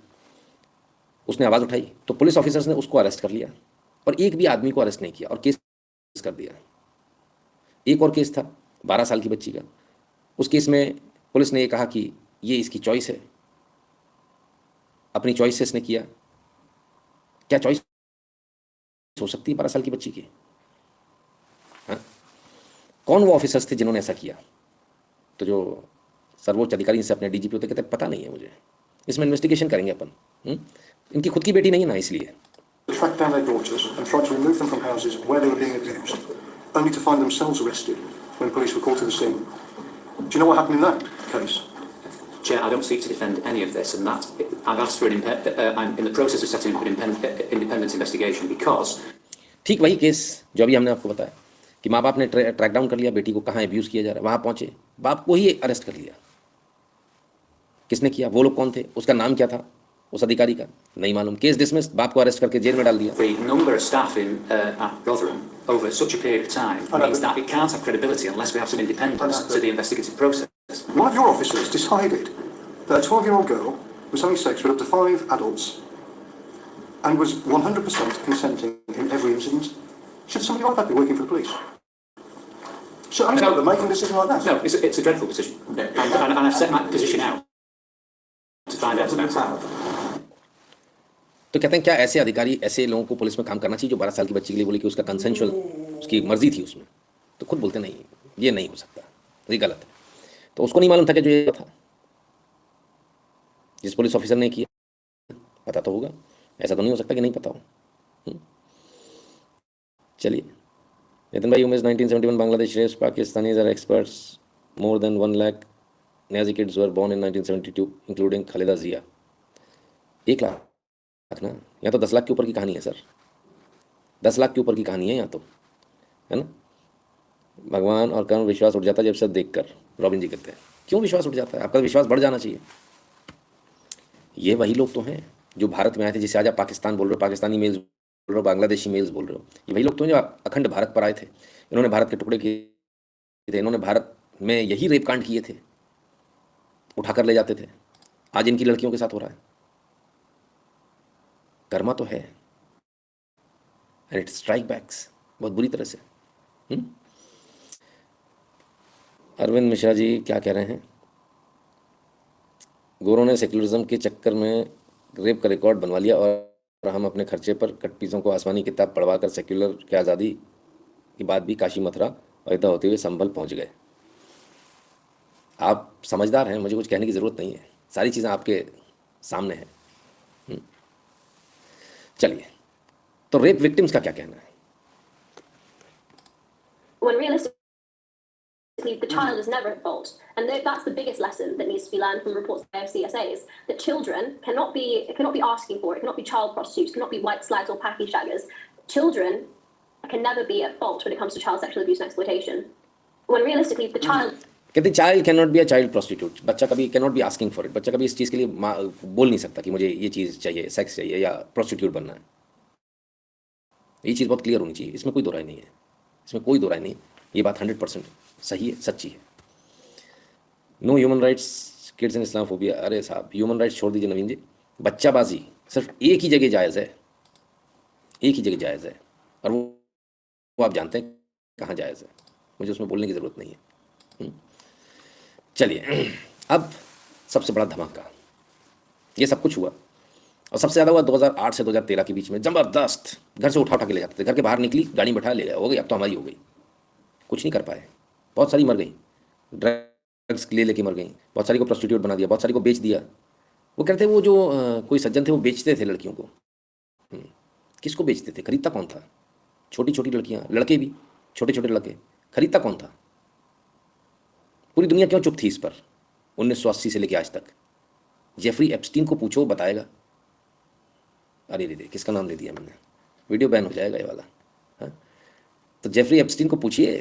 उसने आवाज़ उठाई तो पुलिस ऑफिसर्स ने उसको अरेस्ट कर लिया, और एक भी आदमी को अरेस्ट नहीं किया और केस कर दिया। एक और केस था 12 साल की बच्ची का, उस केस में पुलिस ने ये कहा कि ये इसकी चॉइस है, अपनी चॉइस से इसने किया। क्या चॉइस हो सकती है 12 साल की बच्ची की? हाँ? कौन वो ऑफिसर्स थे जिन्होंने ऐसा किया? तो जो सर्वोच्च अधिकारी इनसे अपने डीजीपी होते कहते पता नहीं है मुझे, इसमें इन्वेस्टिगेशन करेंगे अपन। इनकी खुद की बेटी नहीं है ना, इसलिए tracked down their daughters and tried to remove them from houses where they were being abused, only to find themselves arrested when police were called to the scene. Do you know what happened in that case? Chair, I don't seek to defend any of this, and that I've asked for I'm in the process of setting up an independent investigation because. ठीक वही case जो अभी हमने आपको बताया कि माँ बाप ने ट्रैक डाउन कर लिया बेटी को, कहाँ एब्यूज़ किया जा रहा है, वहाँ पहुँचे, बाप को ही अरेस्ट कर लिया। किसने किया, वो लोग कौन थे, उसका नाम क्या था, उस अधिकारी का नहीं मालूम, केस डिसमिस, बाप को अरेस्ट करके जेल में डाल दिया। The number of staff at Rotherham over such a period of time means that it can't have credibility unless we have some independence to the investigative process. One of your officers decided that a 12-year-old girl was having sex with up to 5 adults and was 100% consenting in every incident. Should somebody like that be working for the police? Should I know them making a decision like that? No, it's a dreadful decision, and I've set my position out to find out about it. तो कहते हैं क्या ऐसे अधिकारी, ऐसे लोगों को police में काम करना चाहिए जो 12 साल की बच्ची के लिए बोले कि उसका कंसेंशुअल, उसकी मर्जी थी उसमें, तो खुद बोलते नहीं ये नहीं हो सकता, ये गलत है। तो उसको नहीं मालूम था कि जो ये था, जिस पुलिस ऑफिसर ने किया पता तो होगा, ऐसा तो नहीं हो सकता कि नहीं पता हो। चलिए, नितिन भाई Umesh 1971 Bangladesh rapes, Pakistanis are experts, more than 1 lakh Niazi kids were born in 1972 including Khalida Zia. 1 lakh ना, यहाँ तो 10 लाख के ऊपर की कहानी है सर, 10 लाख के ऊपर की कहानी है यहाँ तो, है ना। भगवान और कर्म विश्वास उठ जाता है जब सब देखकर, रॉबिन जी कहते हैं। क्यों विश्वास उठ जाता है, आपका विश्वास बढ़ जाना चाहिए। ये वही लोग तो हैं जो भारत में आए थे, जिसे आज आप पाकिस्तान बोल रहे हो, पाकिस्तानी मेल्स बोल रहे हो, बांग्लादेशी मेल्स बोल रहे हो, ये वही लोग तो हैं जो अखंड भारत पर आए थे। इन्होंने भारत के टुकड़े किए थे, इन्होंने भारत में यही रेप कांड किए थे, उठाकर ले जाते थे। आज इनकी लड़कियों के साथ हो रहा है। कर्मा तो है, एंड इट स्ट्राइक बैक्स बहुत बुरी तरह से। अरविंद मिश्रा जी क्या कह रहे हैं, गोरों ने सेक्युलरिज्म के चक्कर में रेप का रिकॉर्ड बनवा लिया और हम अपने खर्चे पर कटपीसों को आसमानी किताब पढ़वाकर सेक्युलर की आज़ादी की बात भी काशी मथुरा पैदा होते हुए संभल पहुंच गए। आप समझदार हैं, मुझे कुछ कहने की ज़रूरत नहीं है, सारी चीज़ें आपके सामने हैं। चलिए, तो रेप विक्टिम्स का क्या कहना है? When realistically, the child is never at fault, and that's the biggest lesson that needs to be learned from reports by CSAs. That children cannot be asking for it, cannot be child prostitutes, cannot be white slags or packy shaggers. Children can never be at fault when it comes to child sexual abuse and exploitation. When realistically, the child कहते child can not be a child prostitute, बच्चा कभी can not be asking for it, बच्चा कभी इस चीज़ के लिए बोल नहीं सकता कि मुझे ये चीज़ चाहिए, सेक्स चाहिए या प्रोस्टिट्यूट बनना है। ये चीज़ बहुत क्लियर होनी चाहिए, इसमें कोई दो राय नहीं है, इसमें कोई दो राय नहीं। ये बात 100% सही है, सच्ची है। No human rights kids in Islamophobia. अरे साहब, ह्यूमन राइट्स छोड़ दीजिए नवीन जी, बच्चाबाजी सिर्फ एक ही जगह जायज़ है, एक ही जगह जायज़ है, और वो आप जानते हैं कहाँ जायज़ है, मुझे उसमें बोलने की ज़रूरत नहीं है। चलिए, अब सबसे बड़ा धमाका, ये सब कुछ हुआ और सबसे ज़्यादा हुआ 2008 से 2013 के बीच में। ज़बरदस्त, घर से उठा के ले जाते थे, घर के बाहर निकली गाड़ी में बैठा ले गया, हो गई अब तो हमारी हो गई। कुछ नहीं कर पाए, बहुत सारी मर गई, ड्रग्स के लिए लेके मर गई, बहुत सारी को प्रोस्टिट्यूट बना दिया, बहुत सारी को बेच दिया। वो कहते वो जो कोई सज्जन थे वो बेचते थे लड़कियों को। किसको बेचते थे, खरीदता कौन था? छोटी छोटी लड़कियाँ, लड़के भी, छोटे छोटे लड़के, खरीदता कौन था? पूरी दुनिया क्यों चुप थी इस पर 1980 से लेकर आज तक? जेफरी एप्स्टीन को पूछो, बताएगा। अरे रे, किसका नाम ले दिया मैंने, वीडियो बैन हो जाएगा ये वाला। हाँ, तो जेफरी एप्स्टीन को पूछिए,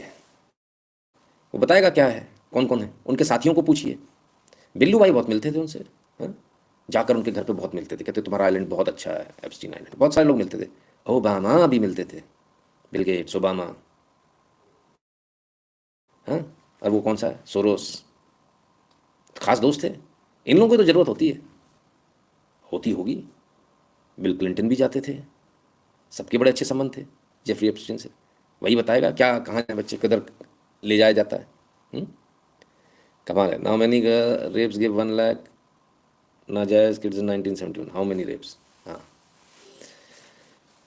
वो बताएगा क्या है, कौन कौन है। उनके साथियों को पूछिए, बिल्लू भाई बहुत मिलते थे उनसे। हाँ, जाकर उनके घर पे बहुत मिलते थे, कहते तुम्हारा आइलैंड बहुत अच्छा है, एप्स्टीन आइलैंड। बहुत सारे लोग मिलते थे, ओबामा भी मिलते थे, बिल गेट्स, ओबामा। हाँ, और वो कौन सा है, सोरोस, खास दोस्त थे। इन लोगों को तो ज़रूरत होती होगी। बिल क्लिंटन भी जाते थे, सबके बड़े अच्छे संबंध थे जेफरी एप्स्टीन से। वही बताएगा क्या, कहाँ बच्चे किधर ले जाया जाता है। कमाल है। Now many rapes give 1 lakh नाजायज kids in 1971, how many rapes. हाँ,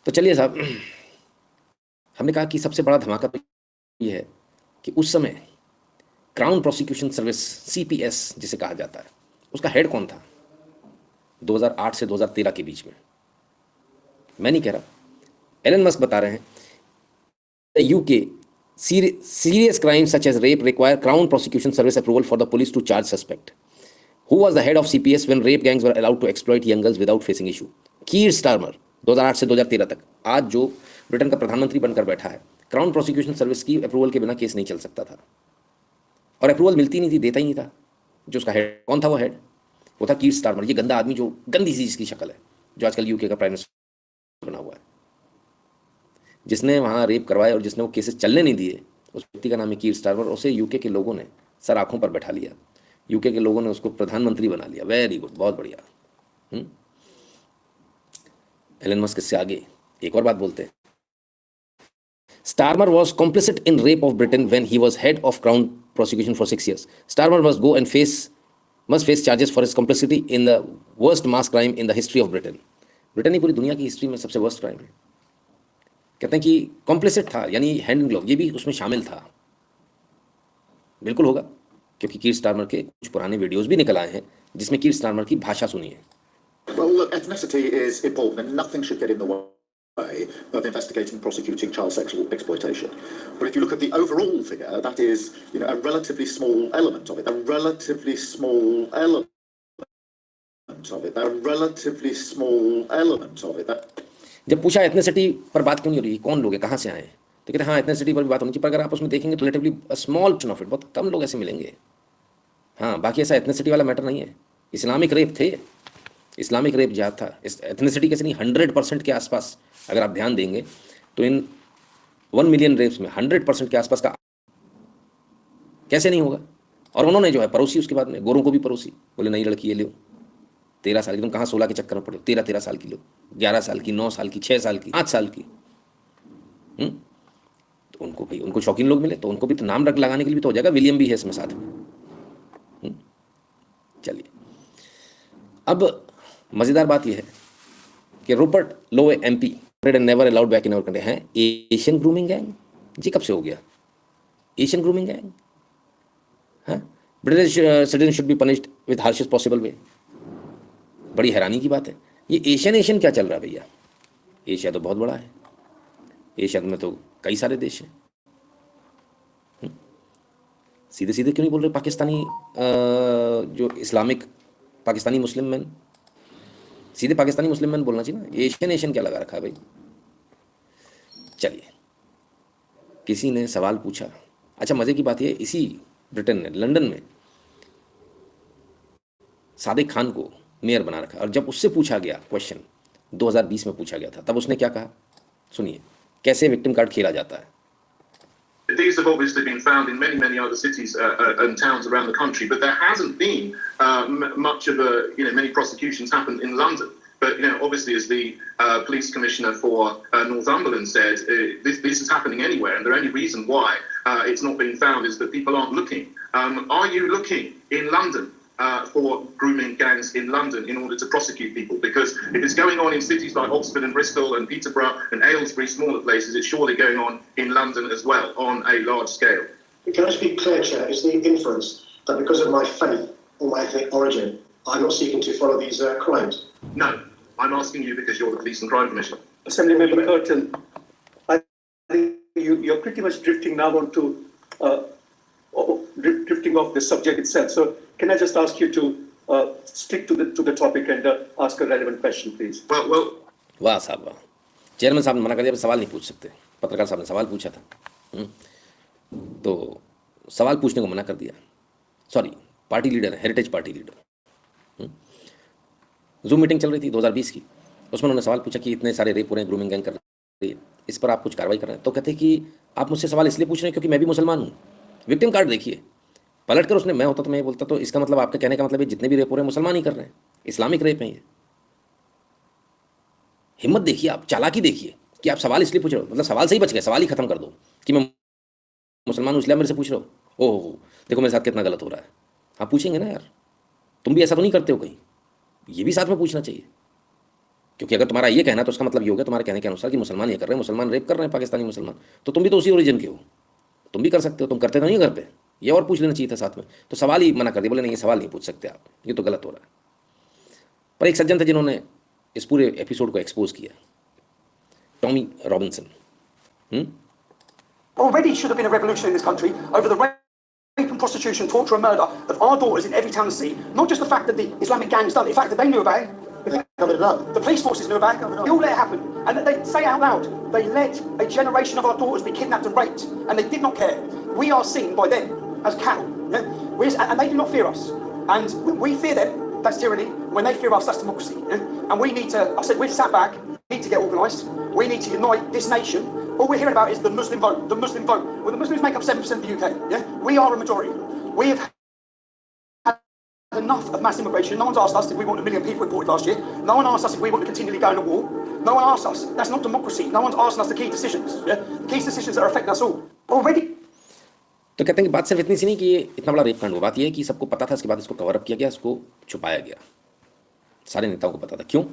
तो चलिए साहब, हमने कहा कि सबसे बड़ा धमाका तो ये है कि उस समय क्राउन प्रोसिक्यूशन सर्विस, सीपीएस जिसे कहा जाता है, उसका हेड कौन था 2008 से 2013 के बीच में? मैं नहीं कह रहा, एलन मस्क बता रहे हैं UK serious crimes such as rape require Crown Prosecution Service approval for the police to charge suspect. Who was the head of CPS when rape gangs were allowed to exploit young girls without facing issue? Keer Starmer 2008 से 2013 तक, आज जो Britain का प्रधानमंत्री बनकर बैठा है, crown prosecution service की अप्रूवल के बिना केस नहीं चल सकता था, और अप्रूवल मिलती नहीं थी, देता ही नहीं था। जो उसका हेड कौन था, वो हेड वो था कीर स्टारमर, ये गंदा आदमी जो गंदी सी जिसकी शक्ल है, जो आजकल यूके का प्राइम मिनिस्टर बना हुआ है, जिसने वहाँ रेप करवाए और जिसने वो केसेस चलने नहीं दिए, उस व्यक्ति का नाम है कीर स्टारमर। उसे यूके के लोगों ने सर आंखों पर बैठा लिया, यूके के लोगों ने उसको प्रधानमंत्री बना लिया। वेरी गुड, बहुत बढ़िया। एलन मस्क इससे आगे एक और बात बोलते हैं, Starmer was complicit in rape of Britain when he was head of Crown Prosecution for 6 years. Starmer must go and must face charges for his complicity in the worst mass crime in the history of Britain. Britain ही पूरी दुनिया की history में सबसे worst crime है। कहते हैं कि कॉम्प्लिसिट था, यानी हैंड इन ग्लोव, ये भी उसमें शामिल था। बिल्कुल होगा, क्योंकि कीर स्टारमर के कुछ पुराने वीडियोस भी निकल आए हैं जिसमें कीर स्टारमर की भाषा सुनिए। Well, look, ethnicity is important and nothing should get in the way of investigating and prosecuting child sexual exploitation. But if you look at the overall figure, that is, a relatively small element of it, a relatively small element of it, a relatively small element of it. जब पूछा ethnicity पर बात क्यों नहीं हो रही, कौन लोग हैं, कहाँ से आए हैं, तो कहते हैं हाँ एथनिसिटी पर भी बात होनी चाहिए, पर अगर आप उसमें देखेंगे तो relatively small portion of it, बहुत कम लोग ऐसे मिलेंगे। हाँ, बाकी ऐसा एथनिसिटी वाला मैटर नहीं है। इस्लामिक रेप थे, इस्लामिक रेप जहाँ था, इस एथनिसिटी कैसे नहीं, 100% के आसपास अगर आप ध्यान देंगे तो इन 1 million रेप्स में 100% के आसपास का कैसे नहीं होगा। और उन्होंने जो है परोसी, उसके बाद में गोरों को भी परोसी, बोले नई लड़की ये लो, 13 साल की, तुम कहाँ 16 के चक्कर में पड़े, 13 साल की लो, 11 साल की, 9 साल की, 6 साल की, 8 साल की। तो उनको भाई, उनको शौकीन लोग मिले तो उनको भी तो नाम रख लगाने के लिए भी तो हो जाएगा, विलियम भी है इसमें साथ में। चलिए, अब मज़ेदार बात यह है कि Rupert Lowe MP and never allowed back in our country हैं एशियन ग्रूमिंग गैंग। जी कब से हो गया एशियन ग्रूमिंग गैंग? हाँ, British citizen should be punished with harshest possible way. बड़ी हैरानी की बात है, ये एशियन क्या चल रहा है भैया? एशिया तो बहुत बड़ा है, एशिया में तो कई सारे देश हैं। सीधे सीधे क्यों नहीं बोल रहे पाकिस्तानी, जो इस्लामिक पाकिस्तानी मुस्लिम मैन, सीधे पाकिस्तानी मुस्लिम मैन बोलना चाहिए ना, एशियन क्या लगा रखा है भाई। चलिए, किसी ने सवाल पूछा, अच्छा मज़े की बात यह, इसी ब्रिटेन ने लंदन में सादिक खान को मेयर बना रखा, और जब उससे पूछा गया क्वेश्चन 2020 में पूछा गया था, तब उसने क्या कहा, सुनिए कैसे विक्टिम कार्ड खेला जाता है। These have obviously been found in many other cities and towns around the country, but there hasn't been much of many prosecutions happened in London. But obviously, as the police commissioner for Northumberland said, this is happening anywhere, and the only reason why it's not being found is that people aren't looking. Are you looking in London for grooming gangs in London in order to prosecute people? Because if it's going on in cities like Oxford and Bristol and Peterborough and Aylesbury, smaller places, it's surely going on in London as well on a large scale. Can I speak clear, Chair? Is the inference that because of my faith or my ethnic origin, I'm not seeking to follow these crimes? No, I'm asking you because you're the Police and Crime Commissioner. Assemblymember Curtin, I think you're pretty much drifting now onto drifting off the subject itself. So can I just ask you to stick to the topic and ask a relevant question, please? Well. वाह साहब वाह, chairman साहब ने मना कर दिया, सवाल नहीं पूछ सकते। पत्रकार साहब ने सवाल पूछा था, तो सवाल पूछने को मना कर दिया। Sorry, party leader, heritage party leader, zoom meeting चल रही थी 2020 की, उसमें उन्होंने सवाल पूछा कि इतने सारे रेप हो रहे हैं, ग्रूमिंग गैंग कर रही है, इस पर आप कुछ कार्रवाई कर रहे हैं। तो कहते कि आप मुझसे सवाल इसलिए पूछ रहे हैं क्योंकि मैं भी मुसलमान हूँ। विक्टिम कार्ड देखिए, पलट कर उसने, मैं होता तो मैं बोलता, तो इसका मतलब आपका कहने का मतलब है जितने भी रेप हो रहे हैं मुसलमान ही कर रहे हैं, इस्लामिक रेप है ये। हिम्मत देखिए आप, चालाकी देखिए कि आप सवाल इसलिए पूछ रहे हो, मतलब सवाल से ही बच गए, सवाल ही खत्म कर दो कि मैं मुसलमान हूँ इसलिए मेरे से पूछ रहे हो, ओह देखो मेरे साथ कितना गलत हो रहा है। आप पूछेंगे ना यार, तुम भी ऐसा तो नहीं करते हो कहीं, ये भी साथ में पूछना चाहिए। क्योंकि अगर तुम्हारा ये कहना तो उसका मतलब ये हो गया तुम्हारे कहने के अनुसार कि मुसलमान ये कर रहे हैं, मुसलमान रेप कर रहे हैं पाकिस्तानी मुसलमान, तो तुम भी तो उसी ओरिजिन के हो, तुम भी कर सकते हो, तुम करते तो नहीं घर पे, ये और पूछ लेना चाहिए था साथ में, तो सवाल ही मना कर दिया, बोले नहीं ये सवाल नहीं पूछ सकते आप, ये तो गलत हो रहा है। पर एक सज्जन थे जिन्होंने इस पूरे एपिसोड को एक्सपोज किया, Tommy Robinson. Already should have been a revolution in this country over the rape and prostitution, torture and murder of our daughters in every town and city. Not just the fact that the Islamic gangs done it, the fact that they knew about it. The police forces knew about it. They all let it happen. And they say it out loud. They let a generation of our daughters be kidnapped and raped. And they did not care. We are seen by them as cattle. Yeah? And they do not fear us. And when we fear them, that's tyranny. When they fear us, that's democracy. Yeah? And we need to, I said, we've sat back, we need to get organised. We need to unite this nation. All we're hearing about is the Muslim vote, the Muslim vote. Well, the Muslims make up 7% of the UK. Yeah? We are a majority. We have had enough of mass immigration. No one's asked us if we want 1 million people imported last year. No one asked us if we want to continually go into war. No one asked us. That's not democracy. No one's asking us the key decisions. Yeah? The key decisions that are affecting us all. Already. तो कहते हैं कि बात सिर्फ इतनी सी नहीं कि ये इतना बड़ा रेप कांड हुआ, बात ये है कि सबको पता था, इसके बाद इसको कवर अप किया गया, इसको छुपाया गया। सारे नेताओं को पता था। क्यों?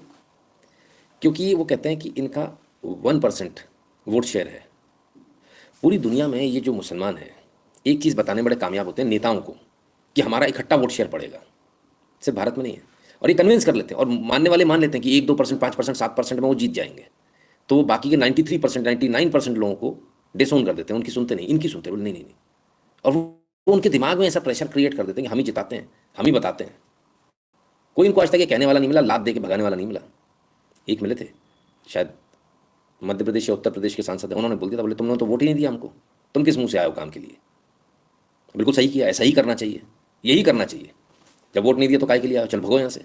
क्योंकि वो कहते हैं कि इनका 1% वोट शेयर है। पूरी दुनिया में ये जो मुसलमान हैं एक चीज़ बताने बड़े कामयाब होते हैं नेताओं को कि हमारा इकट्ठा वोट शेयर पड़ेगा, सिर्फ भारत में नहीं है। और ये कन्विंस कर लेते हैं, और मानने वाले मान लेते हैं कि 1-2%, 5%, 7% में वो जीत जाएंगे, तो वो बाकी के 93%, 99% लोगों को डिसोन कर देते हैं, उनकी सुनते नहीं, इनकी सुनते, बोले नहीं। और वो उनके दिमाग में ऐसा प्रेशर क्रिएट कर देते हैं कि हम ही जिताते हैं, हम ही बताते हैं। कोई इनको आज तक ये कहने वाला नहीं मिला, लात दे के भगाने वाला नहीं मिला। एक मिले थे शायद मध्य प्रदेश या उत्तर प्रदेश के सांसद हैं, उन्होंने बोल दिया था, बोले तुमने तो वोट ही नहीं दिया हमको, तुम किस मुंह से आए हो काम के लिए। बिल्कुल सही किया, ऐसा ही करना चाहिए, यही करना चाहिए। जब वोट नहीं दिया तो काय के लिए आए, चल भगो यहाँ से।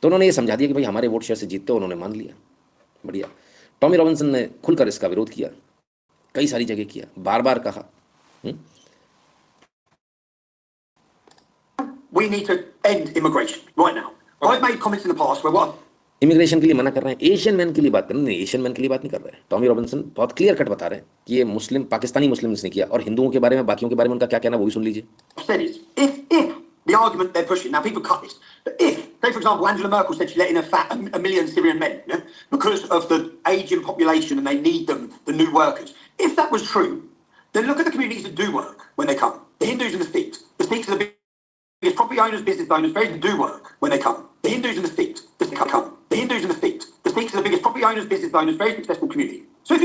तो उन्होंने ये समझा दिया कि भाई हमारे वोट शेयर से जीतते हो, उन्होंने मान लिया। बढ़िया। टॉमी रॉबिन्सन ने खुलकर इसका विरोध किया, कई सारी जगह किया, बार बार कहा। We need to end immigration right now. I've made comments in the past where what immigration के लिए मना कर रहे हैं, एशियन मैन के लिए बात कर रहे हैं। नहीं, एशियन मैन के लिए बात नहीं कर रहे हैं। टॉमी रॉबिन्सन बहुत क्लियर कट बता रहे हैं कि ये मुस्लिम, पाकिस्तानी मुस्लिम्स ने किया, और हिंदुओं के बारे में, बाकियों के बारे में उनका क्या कहना वो भी सुन लीजिए। said is if the argument they're pushing now, people cut this, but if, say for example, Angela Merkel said she's letting a million Syrian men, yeah, because of the aging population and they need them, the new workers. If that was true, then look at the communities that do work when they come. The Hindus and the Sikhs. The Sikhs are the biggest property owners, business owners, very do work when they come. The Hindus and the Sikhs. The Hindus and the Sikhs. The Sikhs are the biggest property owners, business owners, very successful community. So if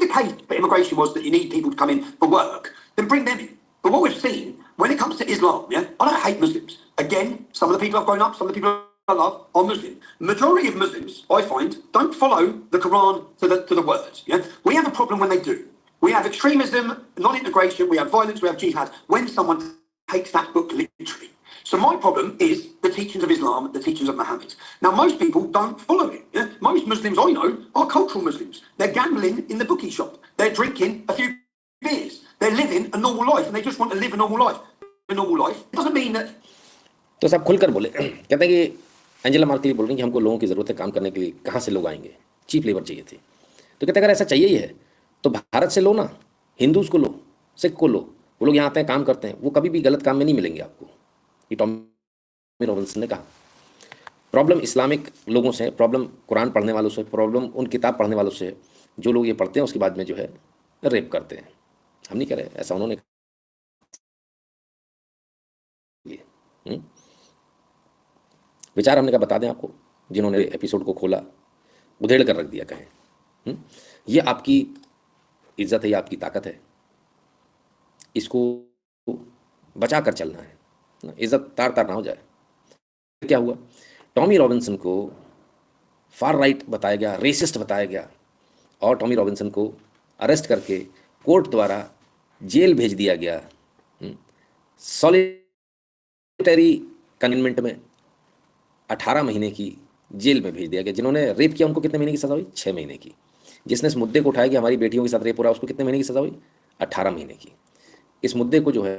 the case for immigration was that you need people to come in for work, then bring them in. But what we've seen, when it comes to Islam, yeah, I don't hate Muslims. Again, some of the people I've grown up, some of the people I love are Muslim. Majority of Muslims, I find, don't follow the Quran to the words. Yeah? We have a problem when they do. We have extremism, non-integration, we have violence, we have jihad, when someone takes that book literally. So my problem is the teachings of Islam, the teachings of Muhammad. Now, most people don't follow it. Yeah? Most Muslims I know are cultural Muslims. They're gambling in the bookie shop. They're drinking a few beers. They're living a normal life, and they just want to live a normal life. A normal life doesn't mean that. तो सब खुलकर बोले, कहते हैं कि Angela Merkel बोल रही हैं कि हमको लोगों की ज़रूरत है काम करने के लिए, कहाँ से लोग आएंगे, चीप लेबर चाहिए थी। तो कहते हैं अगर ऐसा चाहिए ही है तो भारत से लो ना, हिंदूज़ को लो, सिख को लो, वो लोग यहाँ आते हैं काम करते हैं, वो कभी भी गलत काम में नहीं मिलेंगे आपको। ये टॉमी रॉबिन्सन ने कहा। प्रॉब्लम इस्लामिक लोगों से, प्रॉब्लम कुरान पढ़ने वालों से, प्रॉब्लम उन किताब पढ़ने वालों से जो लोग ये पढ़ते हैं उसके बाद में जो है रेप करते हैं। हम नहीं कर रहे, ऐसा उन्होंने विचार हमने कहा बता दें आपको, जिन्होंने एपिसोड को खोला, उधेड़ कर रख दिया कहें। ये आपकी इज्जत है, ये आपकी ताकत है, इसको बचा कर चलना है, इज्जत तार तार ना हो जाए। क्या हुआ, टॉमी रॉबिन्सन को फार राइट बताया गया, रेसिस्ट बताया गया, और टॉमी रॉबिन्सन को अरेस्ट करके कोर्ट द्वारा जेल भेज दिया गया, सॉलिटरी कन्फाइनमेंट में 18 महीने की जेल में भेज दिया गया। जिन्होंने रेप किया उनको कितने महीने की सज़ा हुई? 6 महीने की। जिसने इस मुद्दे को उठाया कि हमारी बेटियों के साथ रेप हो रहा है उसको कितने महीने की सज़ा हुई? 18 महीने की। इस मुद्दे को जो है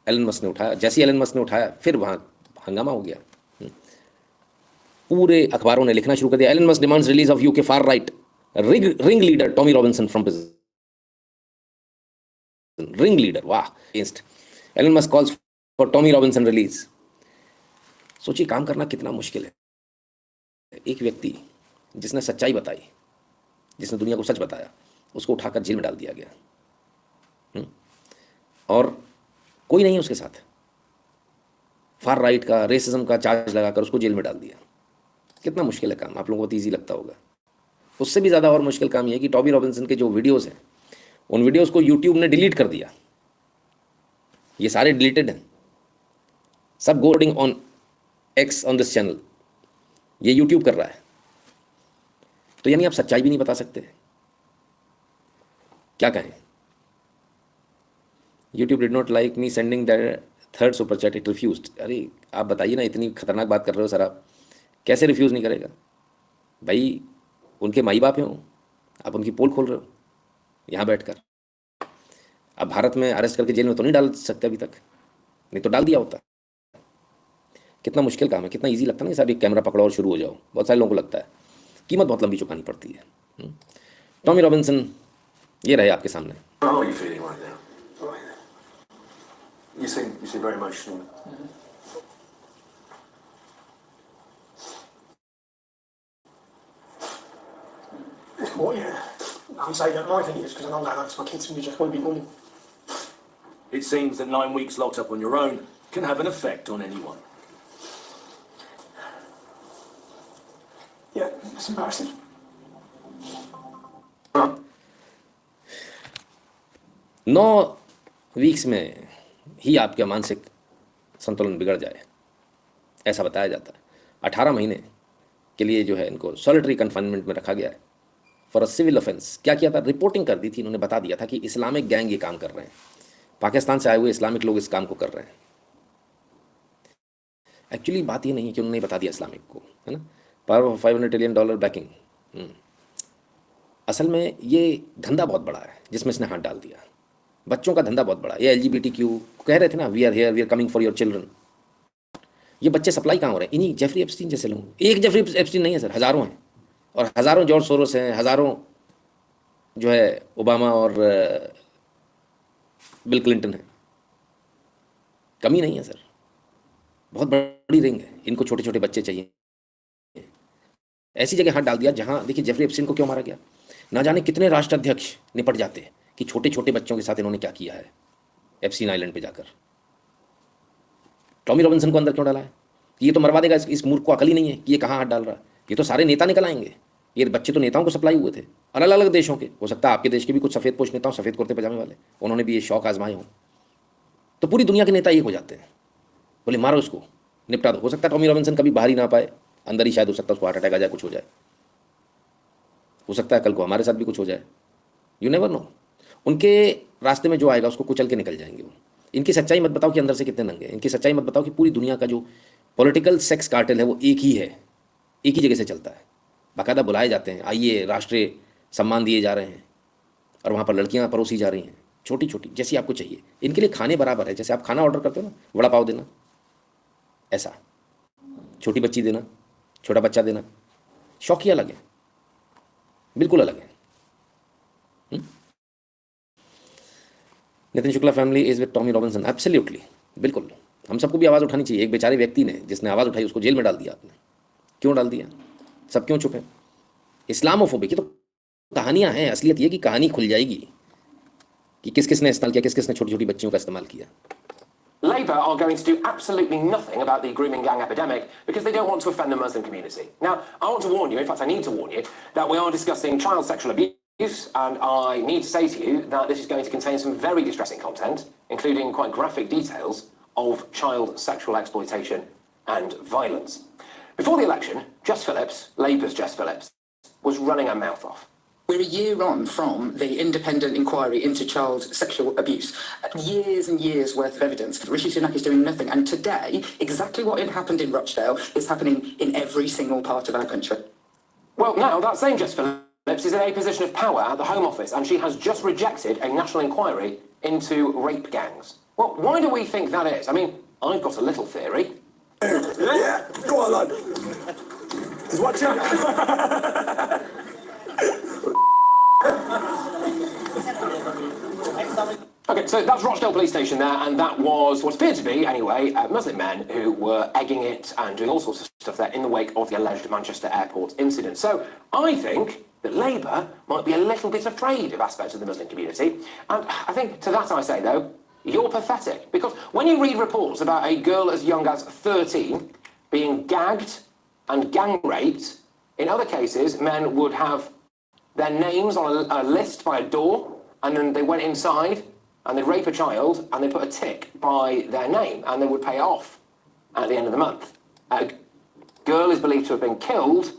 एलन मस्क ने उठाया, जैसे एलन मस्क ने उठाया फिर वहाँ हंगामा हो गया, पूरे अखबारों ने लिखना शुरू कर दिया, Elon Musk demands release of UK far right ringleader Tommy Robinson from prison. Ringleader, वाह, against Elon Musk calls for Tommy Robinson release. सोचिए काम करना कितना मुश्किल है। एक व्यक्ति जिसने सच्चाई बताई, जिसने दुनिया को सच बताया, उसको उठाकर जेल में डाल दिया गया। और कोई नहीं है उसके साथ। फार राइट का, रेसिज्म का चार्ज लगाकर उसको जेल में डाल दिया। कितना मुश्किल है काम, आप लोगों को तो ईजी लगता होगा। उससे भी ज़्यादा और मुश्किल काम ये है कि टॉमी रॉबिन्सन के जो वीडियोज़ हैं, उन वीडियोज़ को यूट्यूब ने डिलीट कर दिया। ये सारे डिलीटेड हैं, सब goading on X on this channel, ये यूट्यूब कर रहा है। तो यानी आप सच्चाई भी नहीं बता सकते, क्या कहें। YouTube did not like me sending the third super chat, it refused. अरे आप बताइए ना, इतनी खतरनाक बात कर रहे हो सर, आप कैसे रिफ्यूज़ नहीं करेगा भाई? उनके माई बाप हैं वो, आप उनकी पोल खोल रहे हो यहाँ बैठकर। अब भारत में अरेस्ट करके जेल में तो नहीं डाल सकते अभी तक, नहीं तो डाल दिया होता। कितना मुश्किल काम है, कितना इजी लगता है ना कि साहब एक कैमरा पकड़ो और शुरू हो जाओ। बहुत सारे लोगों को लगता है, कीमत बहुत लंबी चुकानी पड़ती है। टॉमी रॉबिन्सन ये रहे आपके सामने। How are you feeling right now? You seem very emotional. What, yeah? I'm saying that my thing is because I know that that's my kids and you just want to be normal. It seems that 9 weeks locked up on your own can have an effect on anyone. Yeah, it's embarrassing. Now weeks में ही आपका मानसिक संतुलन बिगड़ जाए, ऐसा बताया जाता है। 18 महीने के लिए जो है इनको सॉलिटरी कन्फाइनमेंट में रखा गया है फॉर अ सिविल ऑफेंस। क्या किया था? रिपोर्टिंग कर दी थी, इन्होंने बता दिया था कि इस्लामिक गैंग ये काम कर रहे हैं, पाकिस्तान से आए हुए इस्लामिक लोग इस काम को कर रहे हैं। एक्चुअली बात ये नहीं है कि उन्होंने बता दिया इस्लामिक को, है ना, पावर ऑफ $500 ट्रिलियन बैकिंग। असल में ये धंधा बहुत बड़ा है जिसमें इसने हाथ डाल दिया। बच्चों का धंधा बहुत बड़ा। ये LGBTQ कह रहे थे ना, we are here, we are coming for your children. ये बच्चे सप्लाई कहाँ हो रहे हैं? इन्हीं जेफरी एप्स्टीन जैसे लोग। एक जेफरी एप्स्टीन नहीं है सर, हज़ारों हैं, और हज़ारों जॉर्ज सोरोस हैं, हज़ारों जो है ओबामा और बिल क्लिंटन है। कमी नहीं है सर, बहुत बड़ी रिंग है। इनको छोटे छोटे बच्चे चाहिए। ऐसी जगह हाथ डाल दिया जहाँ, देखिए जेफरी एप्स्टीन को क्यों मारा गया, ना जाने कितने राष्ट्राध्यक्ष निपट जाते कि छोटे छोटे बच्चों के साथ इन्होंने क्या किया है एप्स्टीन आइलैंड पे जाकर। टॉमी रॉबिन्सन को अंदर क्यों डाला है? ये तो मरवा देगा, इस मूर्ख को अकल ही नहीं है कि ये कहाँ हाथ डाल रहा है। ये तो सारे नेता निकल आएंगे। ये बच्चे तो नेताओं को सप्लाई हुए थे, अलग अलग देशों के। हो सकता है आपके देश के भी कुछ सफ़ेद पोश नेता, सफ़ेद कुर्ते पजामे वाले, उन्होंने भी ये शौक आजमाए हों। तो पूरी दुनिया के नेता ये हो जाते हैं, बोले मारो उसको, निपटा दो। हो सकता है टॉमी रॉबिन्सन कभी बाहर ही ना पाए, अंदर ही शायद हो सकता है उसको हार्ट अटैक आ जाए, कुछ हो जाए। हो सकता है कल को हमारे साथ भी कुछ हो जाए, यू नेवर नो। उनके रास्ते में जो आएगा उसको कुचल के निकल जाएंगे वो। इनकी सच्चाई मत बताओ कि अंदर से कितने नंगे हैं। इनकी सच्चाई मत बताओ कि पूरी दुनिया का जो पॉलिटिकल सेक्स कार्टेल है वो एक ही है, एक ही जगह से चलता है। बाकायदा बुलाए जाते हैं, आइए, राष्ट्रीय सम्मान दिए जा रहे हैं, और वहाँ पर लड़कियाँ परोसी जा रही हैं, छोटी छोटी, जैसी आपको चाहिए। इनके लिए खाने बराबर है, जैसे आप खाना ऑर्डर करते हो ना, वड़ा पाव देना, ऐसा छोटी बच्ची देना, छोटा बच्चा देना। शौक ही अलग है, बिल्कुल अलग है। Nitin Shukla family is with Tommy Robinson, absolutely, बिल्कुल। हम सबको भी आवाज़ उठानी चाहिए। एक बेचारे व्यक्ति ने, जिसने आवाज़ उठाई, उसको जेल में डाल दिया आपने। क्यों डाल दिया? सब क्यों चुप है? इस्लामोफोबिक की तो कहानियां हैं। असलियत ये कि कहानी खुल जाएगी कि किस किसने इस्तेमाल किया, किस किसने छोटी छोटी बच्चियों का इस्तेमाल किया। Labour are going to do absolutely nothing about the grooming gang epidemic because they don't want to offend the Muslim community. Now, I want to warn you, in fact I need to warn you, that we are discussing child sexual abuse, and I need to say to you that this is going to contain some very distressing content, including quite graphic details of child sexual exploitation and violence. Before the election, Jess Phillips, Labour's Jess Phillips, was running her mouth off. We're a year on from the independent inquiry into child sexual abuse. Years and years worth of evidence. Rishi Sunak is doing nothing. And today, exactly what had happened in Rochdale is happening in every single part of our country. Well, now that same Jess Phillips is in a position of power at the Home Office, and she has just rejected a national inquiry into rape gangs. Well, why do we think that is? I mean, I've got a little theory. Yeah, go on, lad. Just watch out. Okay, so that's Rochdale Police Station there, and that was what appeared to be, anyway, Muslim men who were egging it and doing all sorts of stuff there in the wake of the alleged Manchester airport incident. So I think that Labour might be a little bit afraid of aspects of the Muslim community, and I think to that I say, though, You're pathetic. Because when you read reports about a girl as young as 13 being gagged and gang raped, in other cases, men would have their names on a list by a door, and then they went inside and they'd rape a child and they put a tick by their name and they would pay off at the end of the month. A girl is believed to have been killed,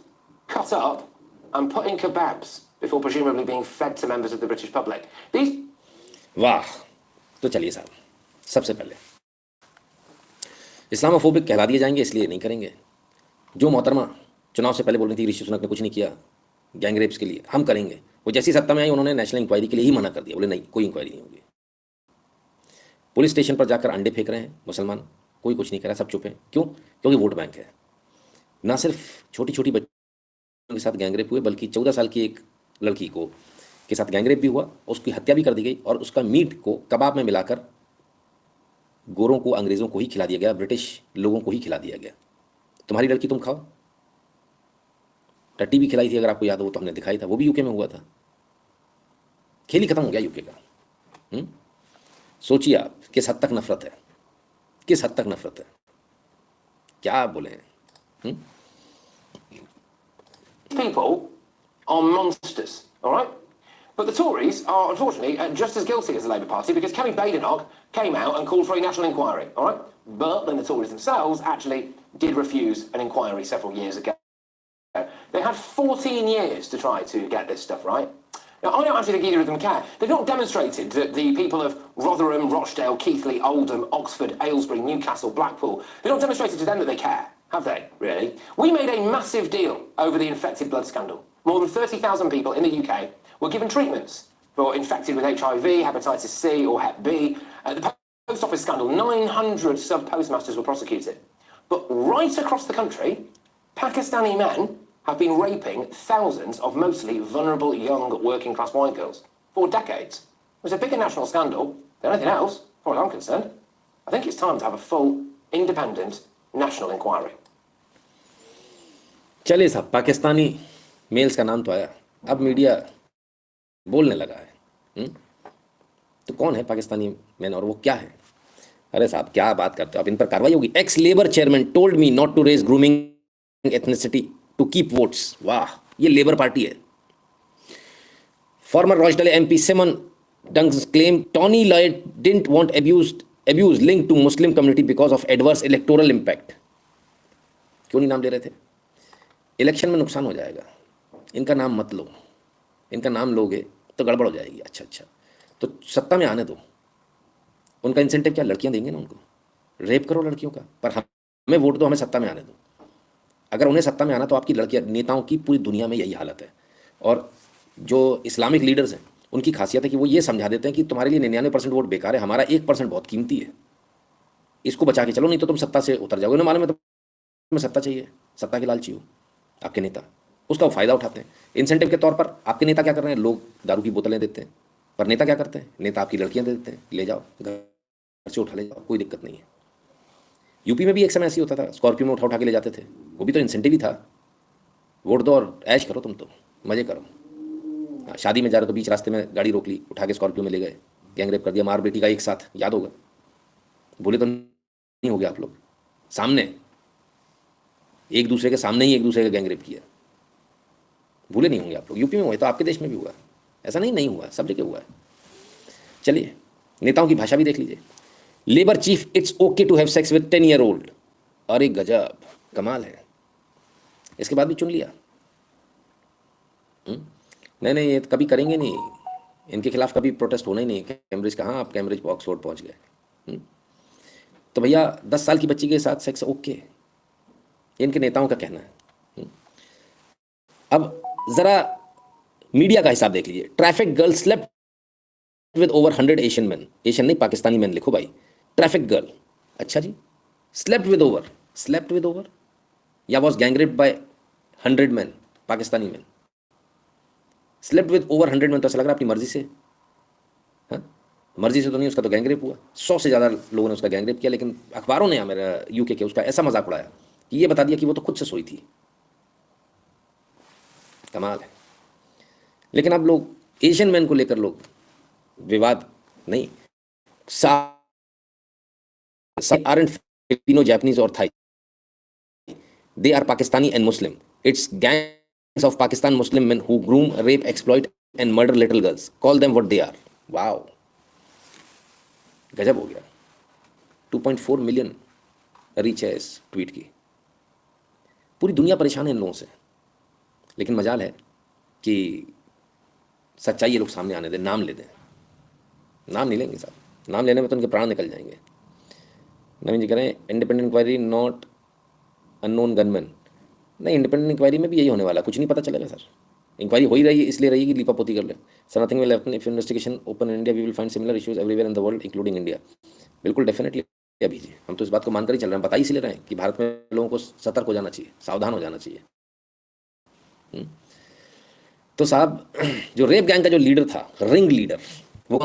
cut up, and put in kebabs before presumably being fed to members of the British public. These... वाह, तो चलिए साहब, सबसे पहले Islamophobic कहला दिए जाएंगे, इसलिए नहीं करेंगे। जो मोहतरमा चुनाव से पहले बोल रही थी ऋषि सुनक ने कुछ नहीं किया गैंग रेप्स के लिए, हम करेंगे, वो जैसी सत्ता में आई उन्होंने नेशनल इंक्वायरी के लिए ही मना कर दिया, बोले नहीं कोई इंक्वायरी नहीं होगी। पुलिस स्टेशन पर जाकर अंडे फेंक रहे हैं मुसलमान, कोई कुछ नहीं कर रहा, सब चुप हैं। क्यों? क्योंकि वोट बैंक है। ना सिर्फ छोटी छोटी बच्चों के साथ गैंग रेप हुए, बल्कि 14 साल की एक लड़की को के साथ गैंग रेप भी हुआ, उसकी हत्या भी कर दी गई और उसका मीट को कबाब में मिलाकर गोरों को, अंग्रेज़ों को ही खिला दिया गया, ब्रिटिश लोगों को ही खिला दिया गया। तुम्हारी लड़की तुम खाओ। टट्टी भी खिलाई थी, अगर आपको याद हो तो हमने दिखाई था, वो भी यूके में हुआ था। खेल ही खत्म हो गया यूके का। सोचिए आप किस हद तक नफरत है, किस हद तक नफरत है, क्या आप बोले हैं? People are monsters, all right? But the Tories are, unfortunately, just as guilty as the Labour Party, because Kemi Badenoch came out and called for a national inquiry, all right? But then the Tories themselves actually did refuse an inquiry several years ago. They had 14 years to try to get this stuff right. Now, I don't actually think either of them care. They've not demonstrated that the people of Rotherham, Rochdale, Keighley, Oldham, Oxford, Aylesbury, Newcastle, Blackpool, they've not demonstrated to them that they care, have they, really? We made a massive deal over the infected blood scandal. More than 30,000 people in the UK were given treatments for infected with HIV, hepatitis C or Hep B. At the post office scandal, 900 sub-postmasters were prosecuted. But right across the country, Pakistani men have been raping thousands of mostly vulnerable young working class white girls for decades. It was a bigger national scandal than anything else, as far as I'm concerned. I think it's time to have a full, independent national inquiry. चलिए साहब, Pakistani mails का नाम तो आया, अब media बोलने लगा है। तो कौन है पाकिस्तानी मैन और वो क्या है? अरे साहब क्या बात करते हो आप, इन पर कार्रवाई होगी। Ex Labour chairman told me not to raise grooming ethnicity to keep votes. वाह, ये लेबर पार्टी है। Former Rochdale MP Simon Danczuk claim Tony Lloyd didn't want abuse linked to Muslim community because of adverse electoral impact। क्यों नहीं नाम ले रहे थे? Election में नुकसान हो जाएगा, इनका नाम मत लो, इनका नाम लोगे तो गड़बड़ हो जाएगी। अच्छा, तो सत्ता में आने दो। उनका इंसेंटिव क्या? लड़कियां देंगे ना उनको, रेप करो लड़कियों का, पर हमें वोट दो, हमें सत्ता में आने दो। अगर उन्हें सत्ता में आना तो आपकी लड़कियां, नेताओं की पूरी दुनिया में यही हालत है। और जो इस्लामिक लीडर्स हैं उनकी खासियत है कि वो ये समझा देते हैं कि तुम्हारे लिए 99% वोट बेकार है, हमारा 1% बहुत कीमती है, इसको बचा के चलो, नहीं तो तुम सत्ता से उतर जाओगे। उन्हें मालूम है तुम्हें सत्ता चाहिए, सत्ता के लालची हो आपके नेता, उसका वो फ़ायदा उठाते हैं। इंसेंटिव के तौर पर आपके नेता क्या कर रहे हैं? लोग दारू की बोतलें देते हैं, पर नेता क्या करते हैं? नेता आपकी लड़कियां दे देते हैं, ले जाओ घर से उठा ले जाओ, कोई दिक्कत नहीं है। यूपी में भी एक समय ऐसी होता था, स्कॉर्पियो में उठा के ले जाते थे, वो भी तो इंसेंटिव ही था। वोट दो और ऐश करो, तुम तो मज़े करो। शादी में जा रहे तो बीच रास्ते में गाड़ी रोक ली, उठा के स्कॉर्पियो में ले गए, गैंग रेप कर दिया, मार बेटी का एक साथ, याद होगा। बोले तो नहीं हो गया आप लोग, सामने एक दूसरे के सामने ही एक दूसरे का गैंग रेप किया, भूले नहीं होंगे आप लोग। यूपी में हुआ तो आपके देश में भी हुआ, ऐसा नहीं हुआ, सब जगह हुआ है। चलिए नेताओं की भाषा भी देख लीजिए। Labour chief, it's okay to have sex with 10-year-old। अरे गजब, कमाल है। इसके बाद भी चुन लिया। नहीं, ये कभी करेंगे नहीं, इनके खिलाफ कभी प्रोटेस्ट होना ही नहीं। कैम्ब्रिज का, हाँ आप कैम्ब्रिज ऑक्सफोर्ड पहुंच गए, तो भैया 10 साल की बच्ची के साथ सेक्स ओके, इनके नेताओं का कहना है। अब जरा मीडिया का हिसाब देख लीजिए। Traffic girl slept with over 100 Asian man, Asian नहीं पाकिस्तानी मैन लिखो भाई। ट्रैफिक गर्ल, अच्छा जी, स्लेप्ट विद ओवर या was gang raped by 100 man, Pakistani man. Slept with over 100 man तो ऐसा लग रहा है अपनी मर्जी से, हाँ मर्जी से तो नहीं, उसका तो गैंग रेप हुआ। 100 से ज़्यादा लोगों ने उसका गैंग रेप किया, लेकिन अखबारों ने मेरा यूके के उसका ऐसा मजाक उड़ाया कि ये बता दिया कि वो तो खुद से सोई थी। कमाल है। लेकिन अब लोग एशियन मैन को लेकर लोग विवाद नहीं, aren't Filipino, Japanese, or Thai. They are Pakistani and Muslim. It's gangs of Pakistan Muslim men who groom, rape, exploit, and murder little girls. Call them what they are. Wow. गजब हो गया. 2.4 million reach है इस tweet की. पूरी दुनिया परेशान है इन लोगों से, लेकिन मजाल है कि सच्चाई ये लोग सामने आने दें, नाम ले दें. नाम नहीं लेंगे साहब, नाम लेने में तो उनके प्राण निकल जाएंगे. नवीन जी कह रहे हैं independent inquiry not unknown gunman. नहीं, इंडिपेंडेंट इंक्वायरी में भी यही होने वाला, कुछ नहीं पता चलेगा सर. इंक्वायरी हो ही रही है, इसलिए रही कि लीपापोती कर ले. Sir nothing will happen if investigation open in India, we will find similar issues everywhere in the world including India. बिल्कुल डेफिनेटली अभी जी, हम तो इस बात को मानकर ही चल रहे हैं, बता ही इसलिए रहे हैं कि भारत में लोगों को सतर्क हो जाना चाहिए, सावधान हो जाना चाहिए. तो साहब जो रेप गैंग का जो लीडर था, रिंग लीडर, वो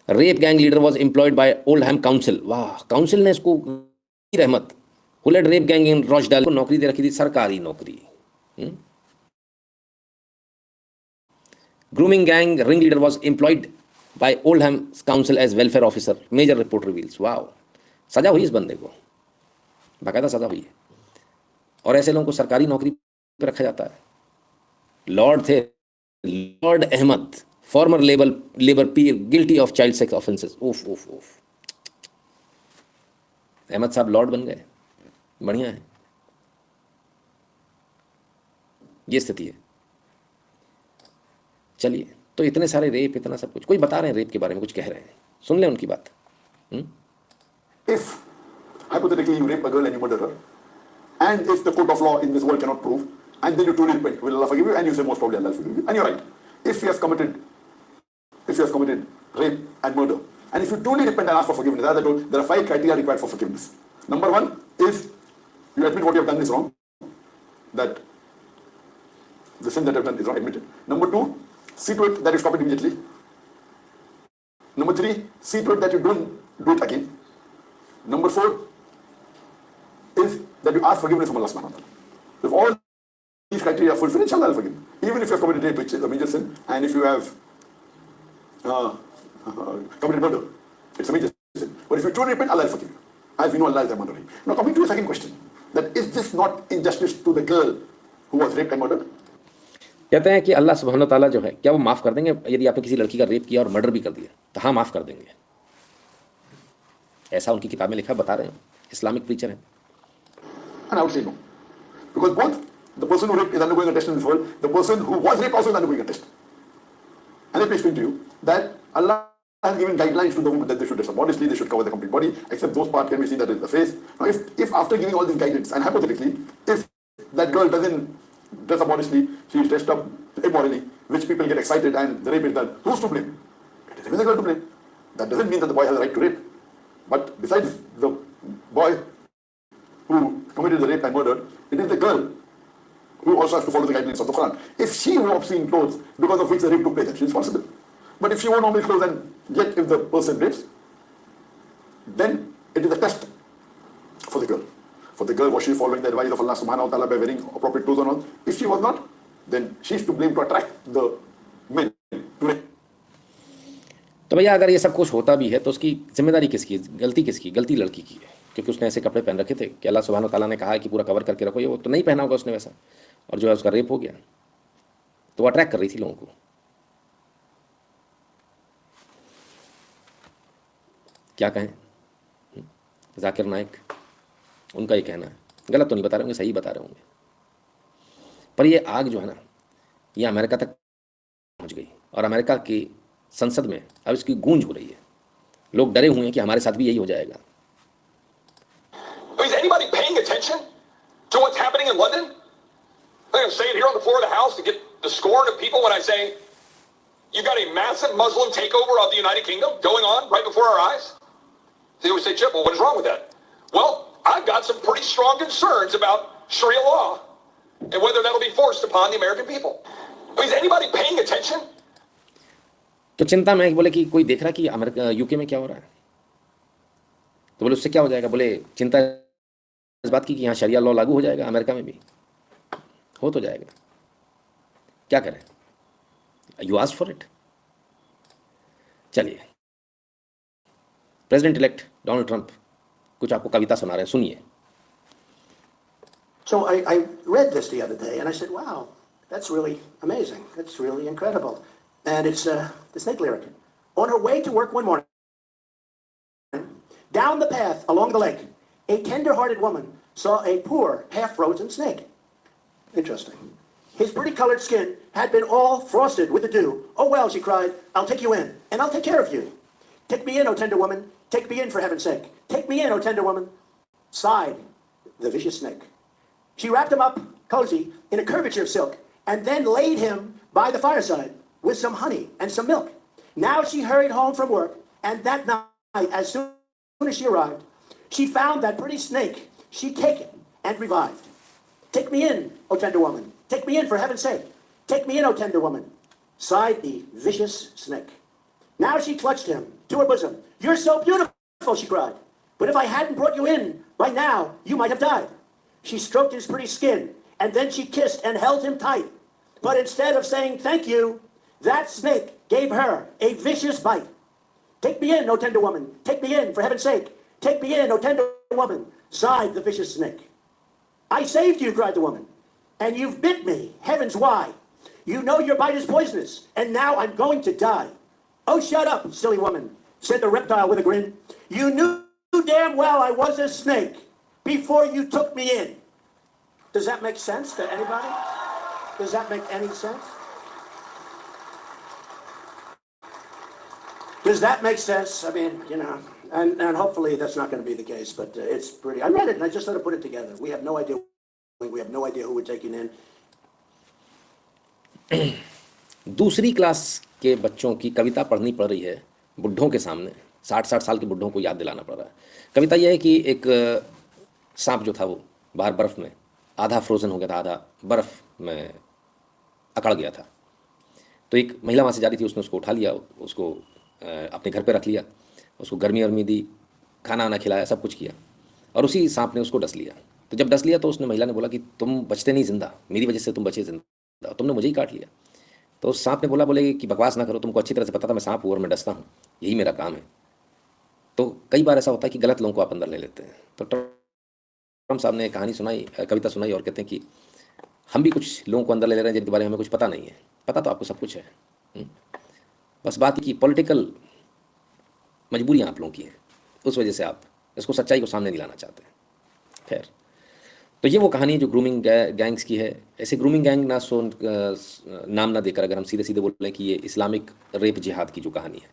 rape gang leader was employed by Oldham council. वाह, काउंसिल ने इसको रहमत who led rape gang in Rochdale को नौकरी दे रखी थी, सरकारी नौकरी. Grooming gang ringleader was employed by Oldham Council as welfare officer. Major report reveals. Wow. सजा हुई इस बंदे को, बाकायदा सजा हुई है. और ऐसे लोगों को सरकारी नौकरी पर रखा जाता है. लॉर्ड थे Lord Ahmad, farmer labour Pir, guilty of child sex offences. उफ उफ उफ. अहमद साहब लॉर्ड बन गए, बढ़िया है. ये स्थिति है. चलिए, तो इतने सारे रेप, इतना सब कुछ, कोई बता रहे हैं रेप के बारे में, कुछ कह रहे हैं, सुन लें उनकी बात. If hypothetically you rape a girl and you murder her, and if the court of law in this world cannot prove, and then you truly repent, will Allah forgive you? And you say most probably Allah will forgive you. And you're right. If he has committed rape and murder, and if you truly repent and ask for forgiveness, as I told, there are 5 criteria required for forgiveness. Number 1 is you admit what you have done is wrong, that the sin that you have done is wrong, admitted. Number 2, see to it that you stop it immediately. Number 3, see to it that you don't do it again. Number 4 is that you ask forgiveness from Allah subhanahu wa ta'ala. If all these criteria are fulfilled, inshallah Allah will forgive you. Even if you have committed rape, which is a major sin, and if you have committed murder, it's a major sin. But if you truly repent, Allah will forgive you. As we know, Allah is the Rahman Rahim. Now coming to the second question, that is this not injustice to the girl who was raped and murdered? कहते हैं कि अल्लाह सुब्हानो ताला जो है, क्या वो माफ़ कर देंगे यदि आपने किसी लड़की का रेप किया और मर्डर भी कर दिया? तो हाँ, माफ़ कर देंगे. ऐसा उनकी किताब में लिखा, बता रहे हैं, इस्लामिक प्रीचर हैं. And I would say no. Because both the person who raped is undergoing a test in this world, the person who was raped also is undergoing a test. And let me explain to you that Allah has given guidelines to the women that they should dress up modestly, they should cover the complete body, except those parts can be seen that is the face. Now if after giving all these guidance, and hypothetically, if that girl doesn't dress up modestly, she is dressed up immorally, which people get excited and the rape is done, who's to blame? It is even the girl to blame. That doesn't mean that the boy has the right to rape. But besides the boy who committed the rape and murder, it is the girl who also has to follow the guidelines of the Quran. If she wore obscene clothes because of which the rape took place, then she is responsible. But if she wore normal clothes and yet if the person rapes, then it is a test for the girl. For the girl, was she following the advice of Allah subhanahu wa ta'ala by wearing appropriate clothes or not? If she was not, then she is to blame to attract the men to rape. तो भैया अगर ये सब कुछ होता भी है तो उसकी जिम्मेदारी किसकी है? गलती किसकी? गलती लड़की की है, क्योंकि उसने ऐसे कपड़े पहन रखे थे कि अल्लाह सुब्हानो ताला ने कहा है कि पूरा कवर करके रखो. ये वो तो नहीं पहना होगा उसने वैसा, और जो है उसका रेप हो गया. तो वो अट्रैक्ट कर रही थी लोगों को. क्या कहें? जाकिर नाइक, उनका ये कहना है, गलत तो नहीं बता रहे होंगे, सही बता रहे होंगे. पर ये आग जो है ना, ये अमेरिका तक पहुंच गई और अमेरिका की संसद में अब इसकी गूंज हो रही है. लोग डरे हुए हैं कि हमारे साथ भी यही हो जाएगा. Is anybody paying attention to what's happening in London? I'm going to say it here on the floor of the House to get the scorn of people when I say you've got a massive Muslim takeover of the United Kingdom going on right before our eyes. They always say, Chip, well, what is wrong with that? Well, I've got some pretty strong concerns about Sharia law and whether that'll be forced upon the American people. Is anybody paying attention? तो चिंता में बोले कि कोई देख रहा कि America UK में क्या हो रहा है. तो बोले उससे क्या हो जाएगा? बोले चिंता इस बात की कि यहाँ शरिया लॉ लागू हो जाएगा, अमेरिका में भी हो तो जाएगा. क्या करें? You ask for it. चलिए, प्रेसिडेंट इलेक्ट डोनाल्ड ट्रंप कुछ आपको कविता सुना रहे हैं, सुनिए. So I read this the other day and I said, wow, that's really amazing. That's really incredible. And it's the snake lyric. On her way to work one morning, down the path along the lake, a tender-hearted woman saw a poor, half-frozen snake. Interesting. His pretty colored skin had been all frosted with the dew. Oh, well, she cried, I'll take you in, and I'll take care of you. Take me in, O tender woman. Take me in, for heaven's sake. Take me in, O tender woman. Sighed the vicious snake. She wrapped him up, cozy, in a curvature of silk, and then laid him by the fireside with some honey and some milk. Now she hurried home from work, and that night, as soon as she arrived, she found that pretty snake she'd taken and revived. Take me in, O tender woman. Take me in, for heaven's sake. Take me in, O tender woman, sighed the vicious snake. Now she clutched him to her bosom. You're so beautiful, she cried. But if I hadn't brought you in, by now, you might have died. She stroked his pretty skin, and then she kissed and held him tight. But instead of saying thank you, that snake gave her a vicious bite. Take me in, O tender woman. Take me in, for heaven's sake. Take me in, O tender woman, sighed the vicious snake. I saved you, cried the woman, and you've bit me. Heavens, why? You know your bite is poisonous, and now I'm going to die. Oh, shut up, silly woman, said the reptile with a grin. You knew damn well I was a snake before you took me in. Does that make sense to anybody? Does that make any sense? Does that make sense? I mean, you know, and hopefully that's not going to be the case, but it's pretty. I read it and I just sort of put it together. We have no idea. We have no idea who we're taking in. दूसरी class के बच्चों की कविता पढ़नी पड़ रही है बुढ़ों के सामने. 60-60 साल के बुढ़ों को याद दिलाना पड़ रहा है. कविता यह है कि एक सांप जो था वो बाहर बर्फ़ में आधा फ्रोज़न हो गया था, आधा बर्फ़ में अकड़ गया था. तो एक महिला वहाँ से जा रही थी, उसने उसको उठा लिया, उसको अपने घर पे रख लिया, उसको गर्मी वर्मी दी, खाना वाना खिलाया, सब कुछ किया, और उसी सांप ने उसको डस लिया. तो जब डस लिया तो उसने महिला ने बोला कि तुम बचते नहीं ज़िंदा, मेरी वजह से तुम बचे ज़िंदा, तुमने मुझे ही काट लिया. तो उस सांप ने बोले कि बकवास ना करो, तुमको अच्छी तरह से पता था मैं सांप हूँ और मैं डसता हूँ, यही मेरा काम है. तो कई बार ऐसा होता है कि गलत लोगों को आप अंदर ले लेते हैं. तो ट्रम्प साहब ने कहानी सुनाई, कविता सुनाई और कहते हैं कि हम भी कुछ लोगों को अंदर ले रहे हैं जिनके बारे में हमें कुछ पता नहीं है. पता तो आपको सब कुछ है, बस बात की पॉलिटिकल मजबूरियाँ आप लोगों की हैं, उस वजह से आप इसको सच्चाई को सामने नहीं लाना चाहते हैं. खैर, तो ये वो कहानी है जो ग्रूमिंग गैंग्स की है. ऐसे ग्रूमिंग गैंग नाम ना देकर अगर हम सीधे सीधे बोलें कि ये इस्लामिक रेप जिहाद की जो कहानी है,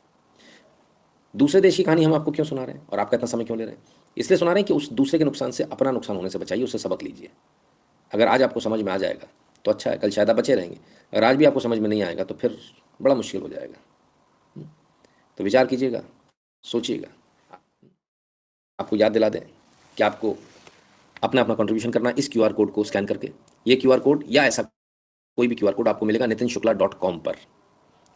दूसरे देश की कहानी हम आपको क्यों सुना रहे हैं और आपका इतना समय क्यों ले रहे हैं? इसलिए सुना रहे हैं कि उस दूसरे के नुकसान से अपना नुकसान होने से बचाइए, उससे सबक लीजिए. अगर आज आपको समझ में आ जाएगा तो अच्छा है, कल शायद आप बचे रहेंगे. अगर आज भी आपको समझ में नहीं आएगा तो फिर बड़ा मुश्किल हो जाएगा. तो विचार कीजिएगा, सोचिएगा. आपको याद दिला दें कि आपको अपना कंट्रीब्यूशन करना इस QR कोड को स्कैन करके. ये QR कोड या ऐसा कोई भी QR कोड आपको मिलेगा nitinshukla.com पर.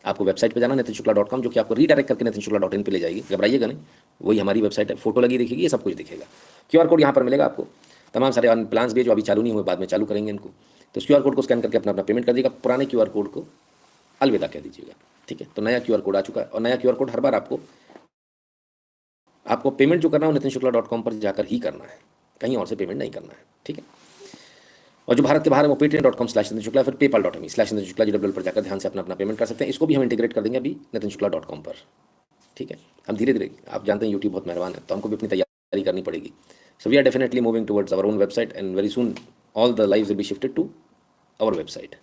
आपको वेबसाइट पे जाना nitinshukla.com, जो कि आपको रीडायरेक्ट करके nitinshukla.in पे ले जाएगी. घबराइएगा नहीं, वही हमारी वेबसाइट है, फोटो लगी दिखेगी, ये सब कुछ दिखेगा. QR कोड यहाँ पर मिलेगा आपको. तमाम सारे प्लान्स भी जो अभी चालू नहीं हुए, बाद में चालू करेंगे इनको. तो इस QR कोड को स्कैन करके अपना पेमेंट कर दीजिएगा. पुराने QR कोड को अलविदा कह दीजिएगा. ठीक है, तो नया QR कोड आ चुका है, और नया QR कोड हर बार आपको पेमेंट जो करना है वो nitinshukla.com पर जाकर ही करना है, कहीं और से पेमेंट नहीं करना है. ठीक है, और जो भारत के बाहर है वो paytm.com/nitinshukla, फिर paypal.me/nitinshukla पर जाकर ध्यान से अपना पेमेंट कर सकते हैं. इसको भी हम इंटीग्रेट कर देंगे अभी nitinshukla.com पर. ठीक है, हम धीरे धीरे, आप जानते हैं यूट्यूब बहुत मेहरबान है, तो हमको भी अपनी तैयारी करनी पड़ेगी. So we are definitely moving towards our own website, and very soon all the lives will be shifted to our website.